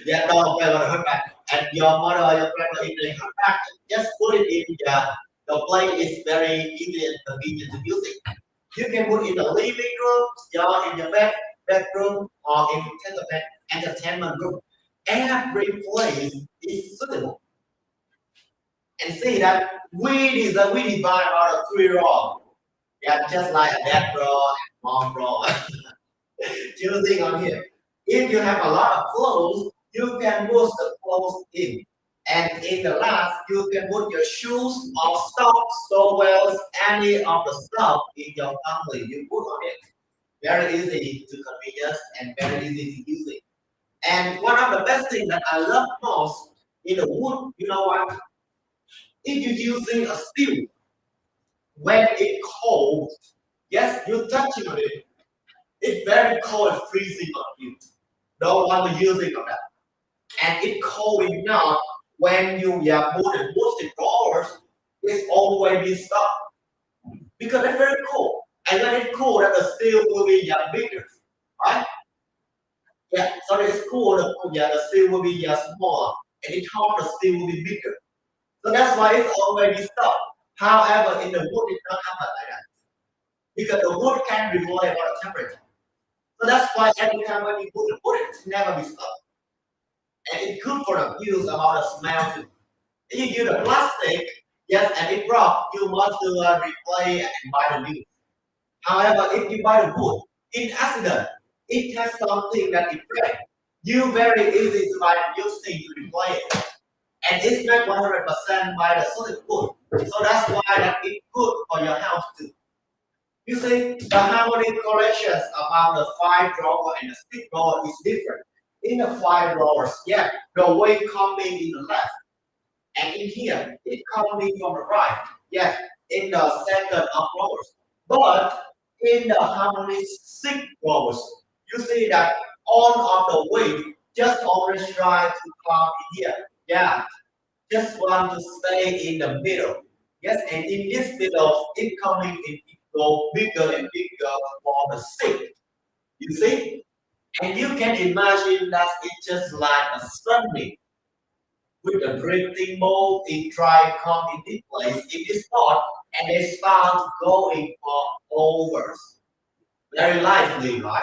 Yeah, no matter about her back. And your mother or your grandmother in her back, just put it in the plate is very easy and convenient to use it. You can put in the living room, in your bedroom, or in the entertainment room. Every place is suitable. And see that we divide out of 3 rows. Yeah, just like a dad row and mom row. Choosing on here. If you have a lot of clothes, you can put the clothes in. And in the last, you can put your shoes or socks, towels, any of the stuff in your family you put on it. very easy to convenience and very easy to use it. And one of the best things that I love most in the wood, you know what? If you're using a steel, when it's cold, yes, you touching on it, it's very cold and freezing on you. Don't want to use it on that. And it's cold enough when you are moving the drawers, it's always be stuck because it's very cold. And when it's cold, that the steel will be bigger, right? Yeah, so it's cool, the steel will be smaller, and it's hot, the steel will be bigger. So that's why it's already stuck. However, in the wood, it don't happen like that. Because the wood can regulate about the temperature. So that's why every time when you put the wood, it's never be stuck. And it's good for the use about the smell too. If you use the plastic, yes, and it broke, you must replace and buy the new. However, if you buy the wood, in accident, it has something that it breaks. You very easy to buy the new thing to replace it. And it's not 100% by the solid wood. So that's why that it's good for your house too. You see, the harmony corrections about the 5 drawer and the 6 drawer is different. In the 5 drawers, yeah, the weight coming in the left. And in here, it coming from the right. Yes, in the second of drawers. But in the harmony 6 drawers, you see that all of the weight just always try to come in here. Yeah, just want to stay in the middle. Yes, and in this middle, it coming in, it go bigger and bigger for the 6. You see? And you can imagine that it's just like a sunbeam with a drifting mold, it try come in this place, in this spot, and they start going for overs. Very lively, right?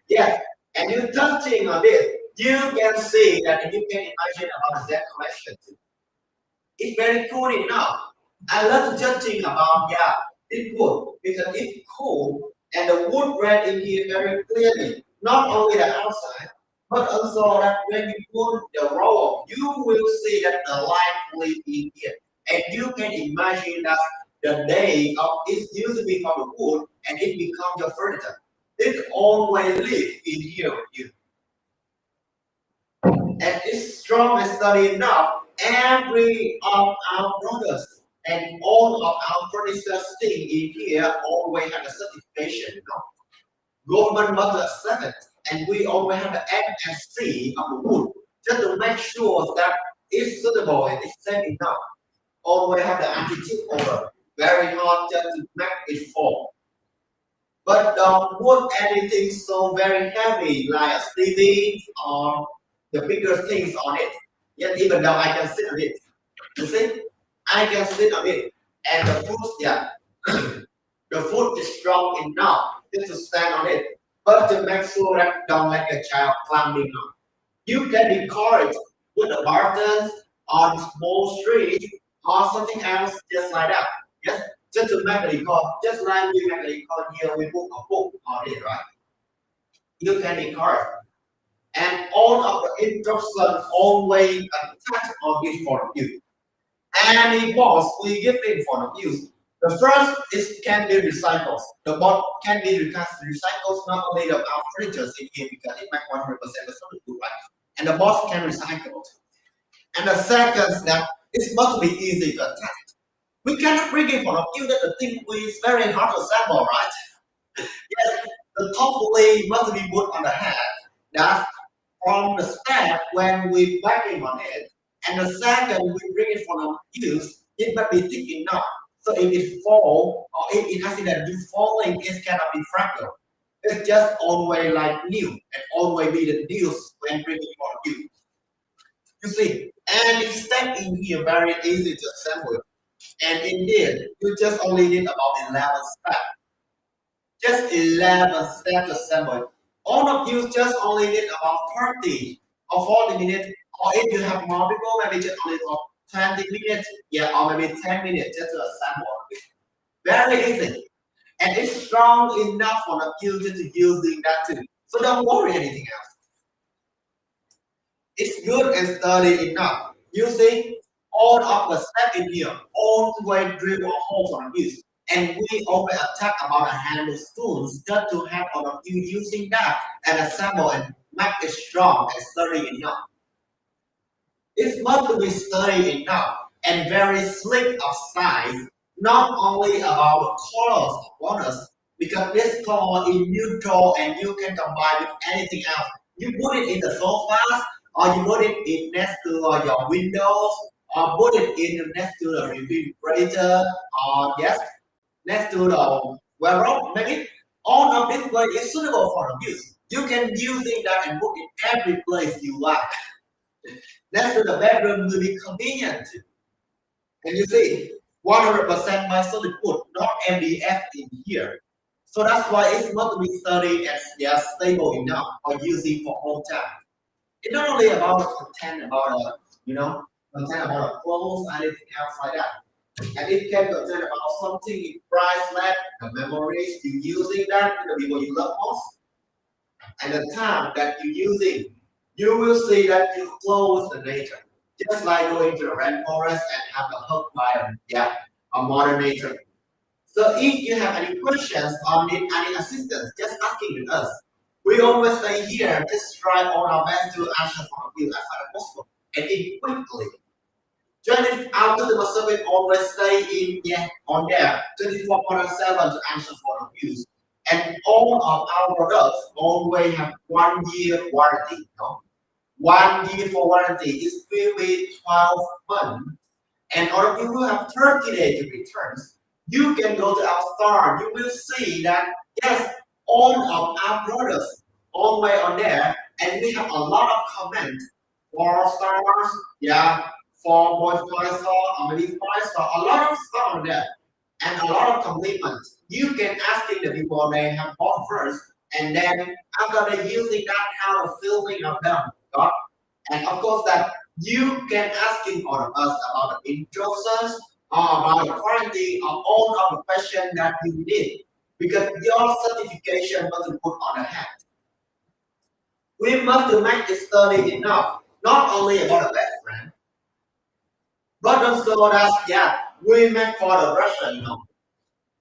Yes, and you touching on this, you can see that and you can imagine about that collection too. It's very cool enough. I love judging about this wood because it's cool and the wood red in here very clearly. Not only the outside, but also that when you put the roll, you will see that the light live in here. And you can imagine that the day of it used to be from the wood and it becomes your furniture. It always live in here with you. And it's strong and steady enough. Every of our brothers and all of our furniture thing in here always have a certification, Government must accept it. And we always have the FSC of the wood just to make sure that it's suitable and it's safe enough. Always have the anti-chip over. Very hard just to make it fall. But don't put anything so very heavy like a TV or the bigger things on it. Yet even though I can sit on it. You see? I can sit on it. And the foot, the foot is strong enough just to stand on it. But to make sure that don't let a child climbing on. You can encourage with the buttons on small street or something else just like that. Yes, just to make a record, just like we make a record here, we put a book on it, right? You can encourage. And all of the instructions always attached on this point of view. Any box we give in front of you. The first is can be recycled. The board can be recycled not only the our furniture in here because it makes 100% the solid wood, right? And the box can recycle. And the second is that it must be easy to attach. We cannot bring in front of you that the thing is very hard to assemble, right? Yes, the top plate must be put on the head. That's from the step when we backing on it. And the second we bring it from the use, it must be thick enough. So if it fall or if it accident you falling, it cannot be fractal. It's just always like new and always be the news when bringing for you. You see, and it's step in here very easy to assemble. And indeed, you just only need about 11 steps. Just 11 steps assemble. All of you just only need about 30 or 40 minutes. Or if you have more people, maybe just only about 20 minutes, or maybe 10 minutes just to assemble. Very easy. And it's strong enough for the user to using that too. So don't worry anything else. It's good and sturdy enough. You see, all of the steps in here, always drill a hole for the use. And we only attack about a handful of spoons just to have all of you using that and assemble and make it strong and sturdy enough. It's must be sturdy enough and very slick of size, not only about the colors of bonus, because this color is neutral and you can combine with anything else. You put it in the sofas, or you put it in next to your windows, or put it in next to the refrigerator, or yes, next to the wardrobe, maybe all of this place is suitable for use. You can using that and put it every place you like. Next to the bedroom will be convenient. And you see, 100% my solid wood, not MDF in here. So that's why it's not to be sturdy and yeah, stable enough for using for all time. It's not only about the content, about content about the clothes and anything else like that. And it can contain about something in priceless, the memories you using that, the people you love most, and the time that you using. You will see that you close the nature. Just like going to the rainforest and have a hug by a modern nature. So if you have any questions or need any assistance, just asking with us. We always stay here, just try all our best to answer for you as far as possible and it quickly. 20 our customer service always stay in on there 24/7 to answer for the views. And all of our products always have 1 year warranty. No? 1 year for warranty is filled with 12 months. And all of you who have 30 days to returns, you can go to our store. You will see that yes, all of our products always on there, and we have a lot of comments for stars, for boy store, or maybe 5 star, a lot of stuff on there, and a lot of compliments. You can ask the people they have bought first, and then after they using that, how the feeling of them got. And of course that you can asking all of us about the instructions or about the quarantine or all of the questions that you need because your certification must be put on the hand. We must make it study enough, not only about the background, but also that we make for the Russia.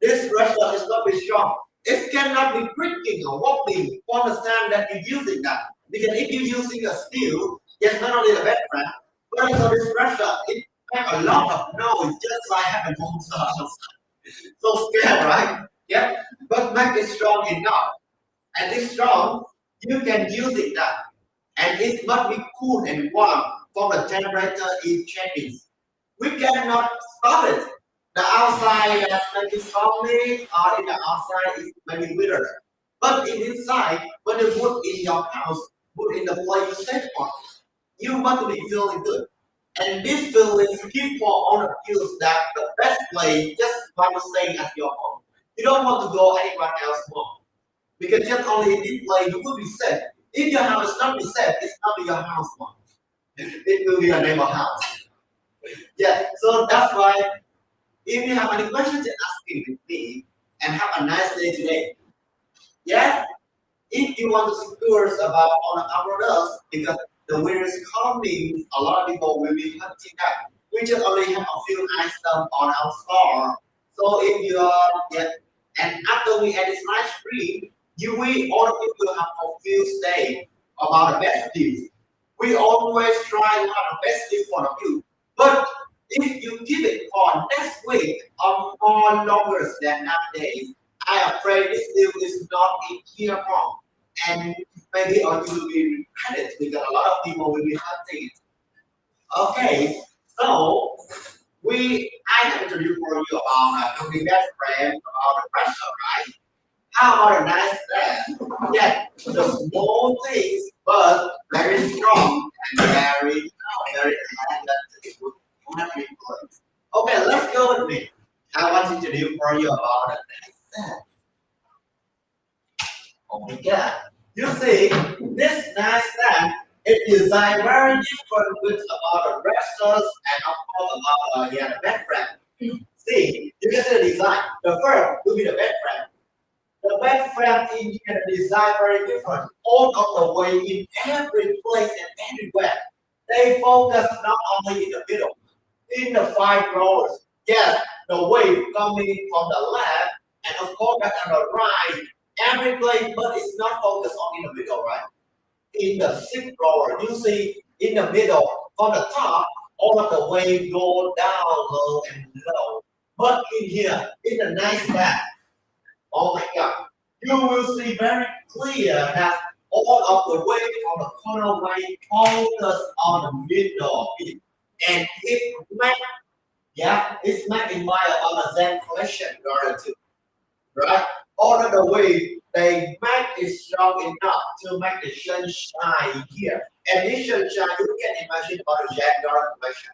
This Russia is not be strong. It cannot be creaking or wobbling to understand that you're using that. Because if you're using a steel, yes, not only the background, but also this Russia, it makes a lot of noise, just like having monsters. So scared, right? Yeah, but make it strong enough. And it's strong, you can use it that. And it must be cool and warm for the temperature is changing. We cannot stop it. The outside maybe stormy or in the outside is maybe winter. But in inside, when you put in your house, put in the place you safe for, you must be feeling good. And this feeling give for all of you that the best place just by staying at your home. You don't want to go anywhere else home. Because just only in this place you will be safe. If your house is not be safe, it's not be your house home. It will be your neighbor house. Yeah, so that's why if you have any questions, just ask it with me and have a nice day today. Yeah? If you want to secure about on our products, because the winter is coming, a lot of people will be hunting that. We just only have a few items on our store. So if you are and after we add this live stream, you will all of you will have a few say about the best deals. We always try to have the best deal for you. But if you give it for next week or more longer than that day, I am afraid this deal is not in here from. And maybe or you will be repetitive because a lot of people will be hunting it. Okay, so I have introduced for you about cooking best friend about the pressure, right? How about a nice stand? Yes, the small things, but very strong and very elegant. Okay, let's go with me. I want to introduce for you about a nice stand. Oh my God. You see, this nice stand is designed very different with about the restaurants and of course about the bed frame. See, you can see the design. The first will be the bed frame. The bed frame in here design very different, all of the way in every place and everywhere. They focus not only in the middle, in the 5 rows. Yes, the wave coming from the left, and of course that on the right, every place, but it's not focused on in the middle, right? In the sixth rower, you see in the middle, from the top, all of the wave go down low and low. But in here, in the nice back, oh my God, you will see very clear that all of the wave from the corner wave focus on the middle of it. And it make, yeah, it's making my on the Zen collection order to, right? All of the way they make it strong enough to make the sunshine here. And this sunshine, you can imagine about the Zen Garden collection.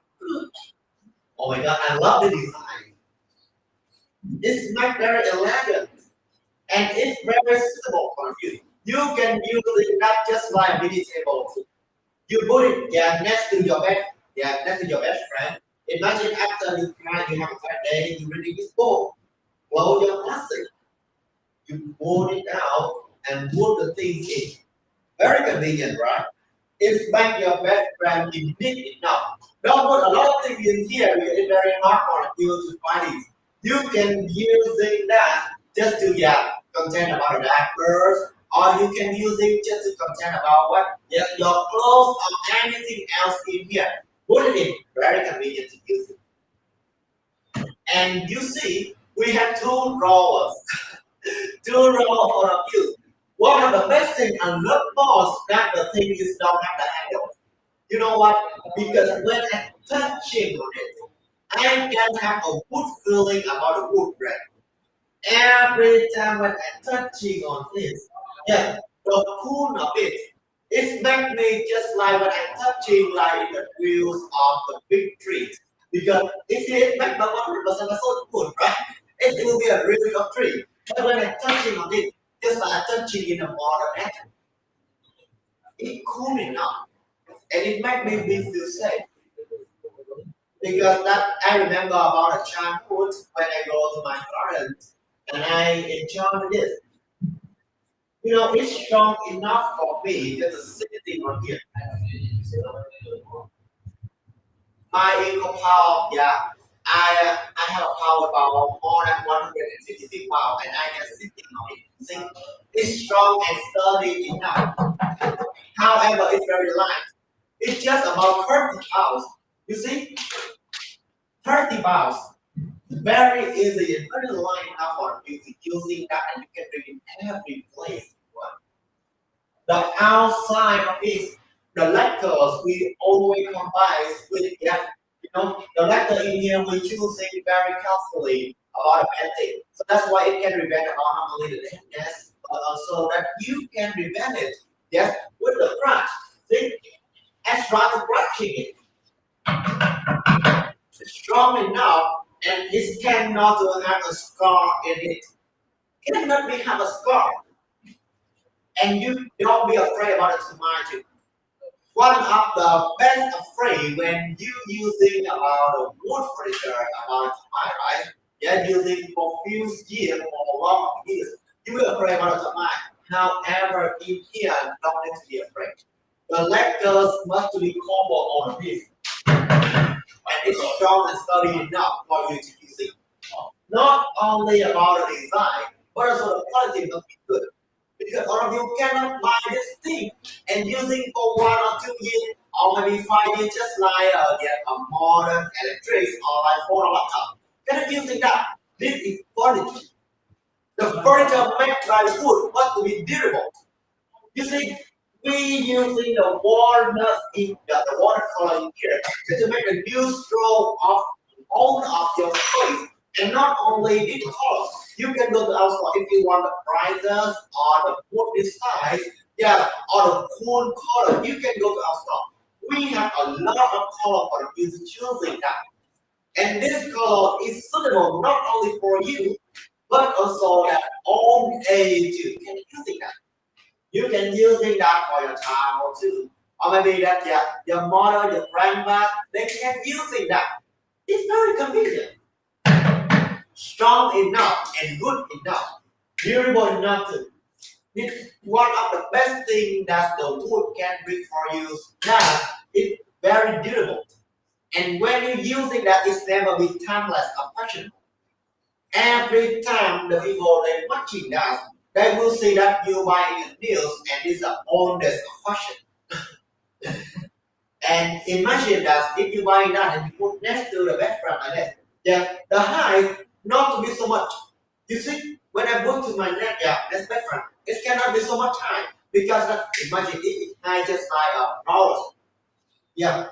Oh my God, I love the design. It's not very elegant and it's very suitable for you. You can use it not just like mini table. You put it next to your bed, next to your best friend. Imagine after you cry, you have a bad day, you reading this book, close your glasses, you pull it out and put the things in. Very convenient, right? It's make your best friend unique enough. Don't put a lot of things in here, it's very hard for you to find it. You can use that just to content about the diapers, or you can use it just to content about what your clothes or anything else in here. Put it in, very convenient to use it. And you see, we have two drawers, two drawers for the use. One of the best thing I love most that the thing is don't have the handle. You know what? Because when I'm touching on it, I can have a good feeling about the wood bread. Every time when I'm touching on this, the cool of it makes me just like when I'm touching like the wheels of the big tree. Because if it makes my 100% so good, right? It will be a really good tree. But when I'm touching on it, just like I'm touching in a modern atom, it's cool enough. And it makes me feel safe. Because that I remember about a childhood when I go to my garden and I enjoy this. You know, it's strong enough for me just sitting on here. My eco power, I have a power about more than 156 pounds and I can sitting on it. See, it's strong and sturdy enough. However, it's very light. It's just about 30 pounds. You see, 30 pounds. Very easy and very light enough for you to using that and you can bring it in every place. The outside of this, the letters we always combine with the letter in here we choose it very carefully about the painting. So that's why it can prevent about not only the dampness, but also that you can prevent it, with the brush. See, extra brushing it. It's strong enough and it cannot have a scar in it. It cannot be have a scar. And you don't be afraid about it too much. One of the best afraid when you using about the wood furniture about termite, right? Using for few years for a long years, you will afraid about the termite. However, in here, don't need to be afraid. The lectures must be combo on this, and it's strong and sturdy enough for you to use it. Not only about the design, but also the quality must be good. Because all of you cannot buy this thing and using for 1 or 2 years or maybe 5 years just like a modern electric or like phone or laptop. Cannot using that. This is furniture. The furniture made by wood must be durable. You see, we using the walnut in the watercolor in here just to make a new stroke of all of your face. And not only the color, you can go to our store if you want the prices or the wood design, or the cool color. You can go to our store. We have a lot of color for you to choosing that. And this color is suitable not only for you, but also that all age you can using that. You can using that for your child too. Or maybe that your mother, your grandma, they can using that. It's very convenient. Strong enough and good enough, durable enough to. It's one of the best things that the wood can bring for you. That it's very durable, and when you're using that, it's never be timeless or fashionable. Every time the people they watching that, they will see that you buying a news and it's the oldest fashion. And imagine that if you buy that and you put next to the background like that, yeah, the height not to be so much. You see, when I put to my neck, yeah, that's background. It cannot be so much high because imagine if it's high just like a house. Yeah,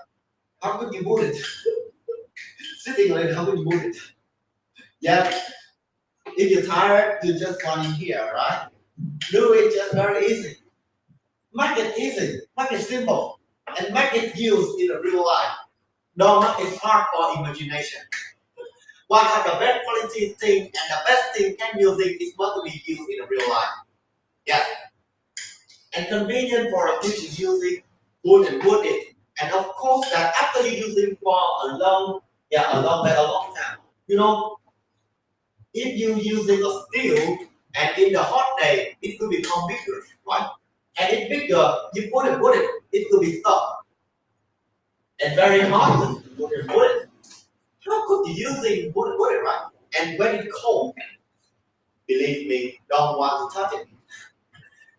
how could you put it? Sitting like how could you put it? Yeah, if you're tired, you just come in here, right? Do it just very easy. Make it easy, make it simple, and make it used in the real life. Don't make it hard for imagination. One of the best quality thing and the best thing can using is what to be used in the real life. Yes. And convenient for a future using good and put it. And of course that after you using for a long time. You know, if you using a steel and in the hot day it could become bigger, right? And it's bigger, you put it could be stuck. And very hot to put it. How could you using put it, right? And when it's cold, believe me, don't want to touch it.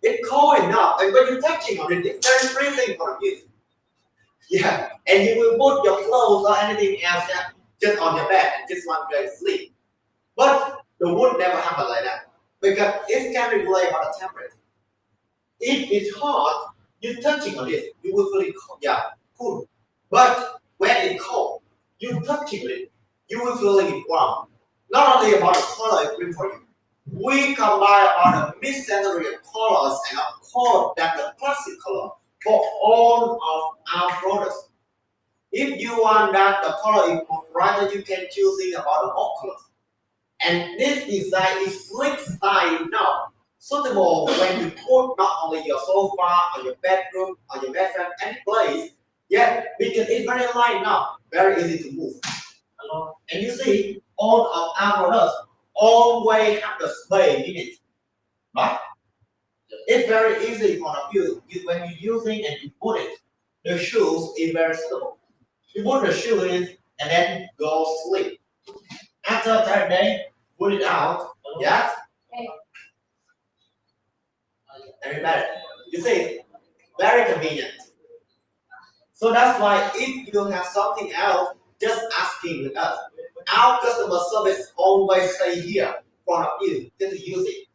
It's cold enough, and when you're touching on it, it's very freezing for you. Yeah, and you will put your clothes or anything else just on your bed and just want to sleep. But the wood never happen like that because it can regulate on the temperature. If it's hot, you're touching on it, you will feel it cold, yeah, cool. But when it's cold, you touching it, you will feel it warm. Not only about the color it's good for you. We combine about the mid-century colors and call that the classic color for all of our products. If you want that the color is more brighter, you can choosing about the more colors. And this design is sleek style now, suitable when you put not only your sofa or your bedroom or your bedroom any place, yet because it's very light now, very easy to move. And you see, all of our products always have the space in it. Right? It's very easy for you when you're using and you put it. The shoes is very suitable. You put the shoe in and then go sleep. After that day, put it out. Yeah? Everybody. You see, very convenient. So that's why if you have something else, just asking with us. Our customer service always stay here in front of you just to use it.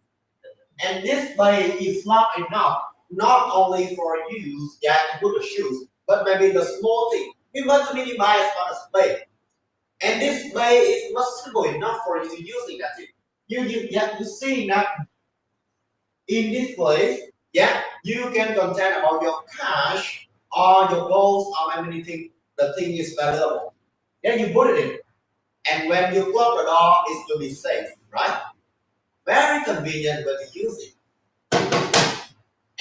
And this way is not enough, not only for use, yeah, to put the shoes, but maybe the small thing. We want to minimize on the space. And this way is not simple enough for you to using that thing. You see that in this place, yeah, you can contain about your cash or your goals or anything the thing is valuable. Then you put it in. And when you close the door, it's to be safe, right? Very convenient way to use it.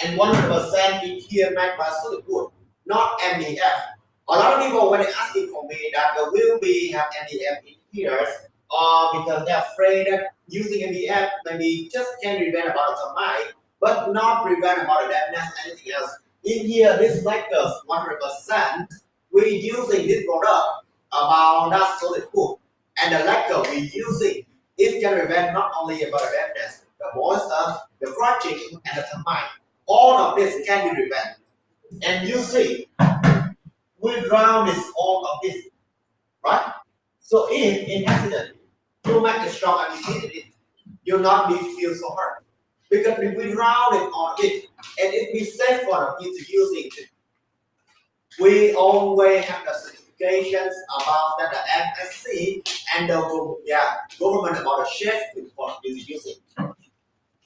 And 100% in here made by solid wood, not MDF. A lot of people when they asking for me that there will be have MDF in here, because they're afraid that using MDF maybe just can prevent about the termite, but not prevent about the dampness anything else. In here, this lacquer 100%, we using this product about that solid wood, and the lacquer we using it can prevent not only about the dampness, the moisture, the crunching, and the termite. All of this can be prevented. And you see, we drown is all of this, right? So if in accident you make it strong and you hit it, you'll not be feel so hurt. Because if we drown it on it, and it be safe for you to use it, we always have the certifications about that the FSC and the government about the safety for you to use it.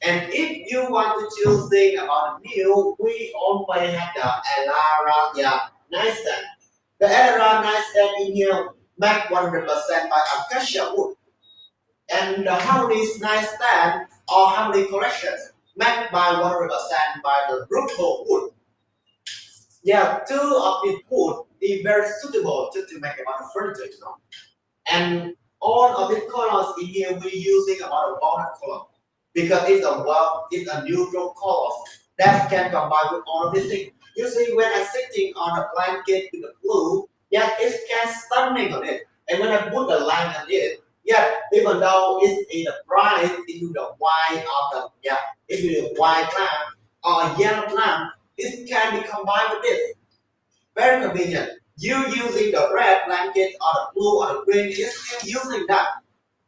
And if you want to choose thing about new, we always have the Elara nightstand. The Elara nightstand in here made 100% by acacia wood. And the Harmony nightstand or Harmony collections made by 100% by the Brookfield wood. Yeah, two of these wood is very suitable to make about furniture, you know. And all of these colors in here we using about a walnut color because it's a neutral color that can combine with all of these things. You see, when I'm sitting on a blanket with the blue, yeah, it can stunning on it. And when I put the line on it, Yet, even though it's in the bright into the white of the into the white lamp or yellow lamp, it can be combined with this. Very convenient. You using the red blanket or the blue or the green, you're still using that.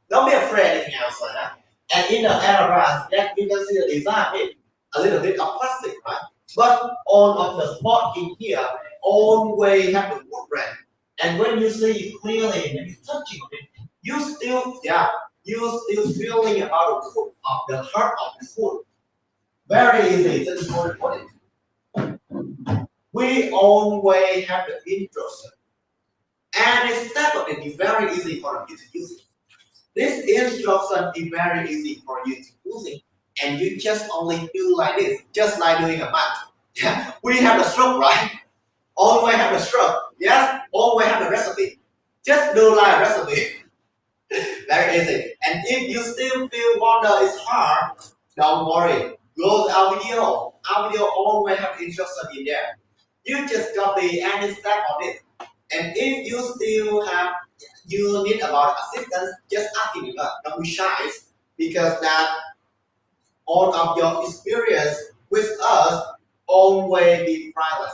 Don't be afraid anything else like that. And in the areas that you can see the design is a little bit of plastic, right? But all of the spot in here always have the wood brand. And when you see it clearly and you're touching it, you still feeling about the food of the heart of the food. Very easy. This is what it is. We always have the instruction. And it's definitely very easy for you to use it. This instruction is very easy for you to use it. And you just only do like this, just like doing a math. Yeah. We have the stroke, right? Always have the stroke. Yes? Always have the recipe. Just do like a recipe. Very easy. And if you still feel wonder is hard, don't worry. Go to our video. Our video always have instruction in there. You just copy and step on it. And if you still you need about assistance, just ask me. Don't be shy, because that all of your experience with us always be priceless.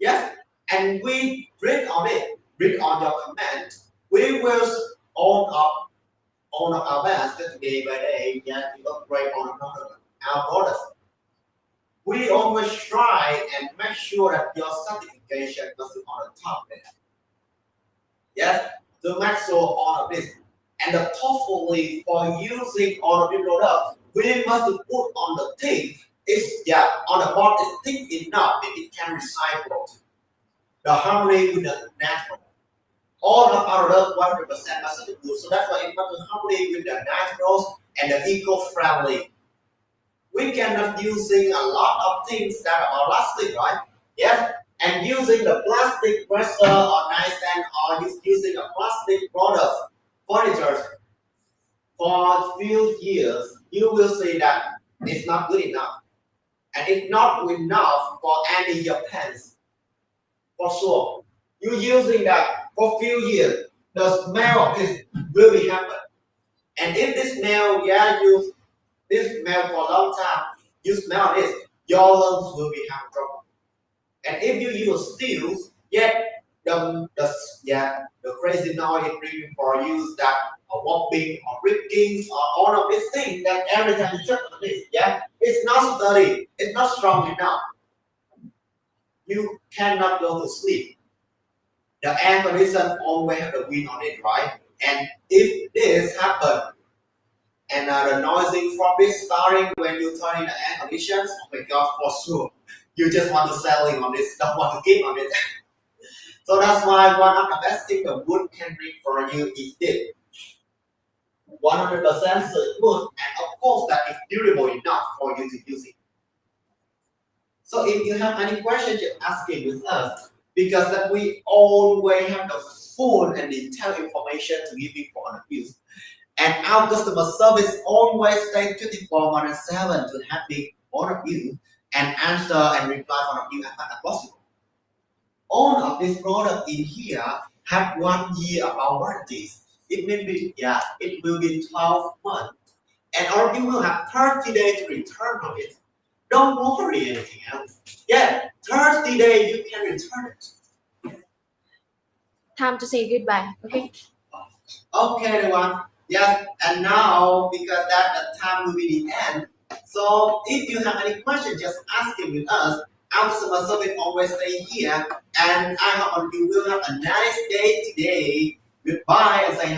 Yes, and we read on it, read on your comment. We will on our best day by day, to upgrade on our products. We always try and make sure that your certification is on the top there. Yes, to make sure all of this. And hopefully for using all of the products, we must put on the thing is on the board is thick enough that it can recycle. The harmony with the natural. All of our products 100% are suitable, so that's why it must harmony with the naturals and the eco-friendly. We cannot using a lot of things that are plastic, right? Yes, and using the plastic dresser or nightstand or using a plastic product furniture for a few years, you will see that it's not good enough, and it's not good enough for any of your pants. For sure, you using that for a few years, the smell of this will be happen, and if this smell, you this smell for a long time, you smell this, your lungs will be having trouble. And if you use steels, yet the crazy noise it brings for you that whopping or ripping or all of these things that every time you touch on this, it's not sturdy, it's not strong enough. You cannot go to sleep. The air conditioner always have the wind on it, right? And if this happens, and the noising from this starting when you turn in the air conditioners, oh my god, for sure, you just want to selling on this, don't want to keep on it. So that's why one of the best things the wood can bring for you is this. 100% wood, and of course that is durable enough for you to use it. So if you have any questions, just ask it with us, because that we always have the full and detailed information to give you for our use. And our customer service always stay 24/7 to help all of you and answer and reply all of you as fast as possible. All of these products in here have 1 year about warranties. It may be, it will be 12 months. And all of you will have 30 days to return on it. Don't worry anything else. 30 days you can return it. Time to say goodbye, okay? Okay, everyone. Yes, and now because that the time will be the end. So if you have any questions, just ask it with us. Our customer service always stay here, and I hope you will have a nice day today. Goodbye and say hi.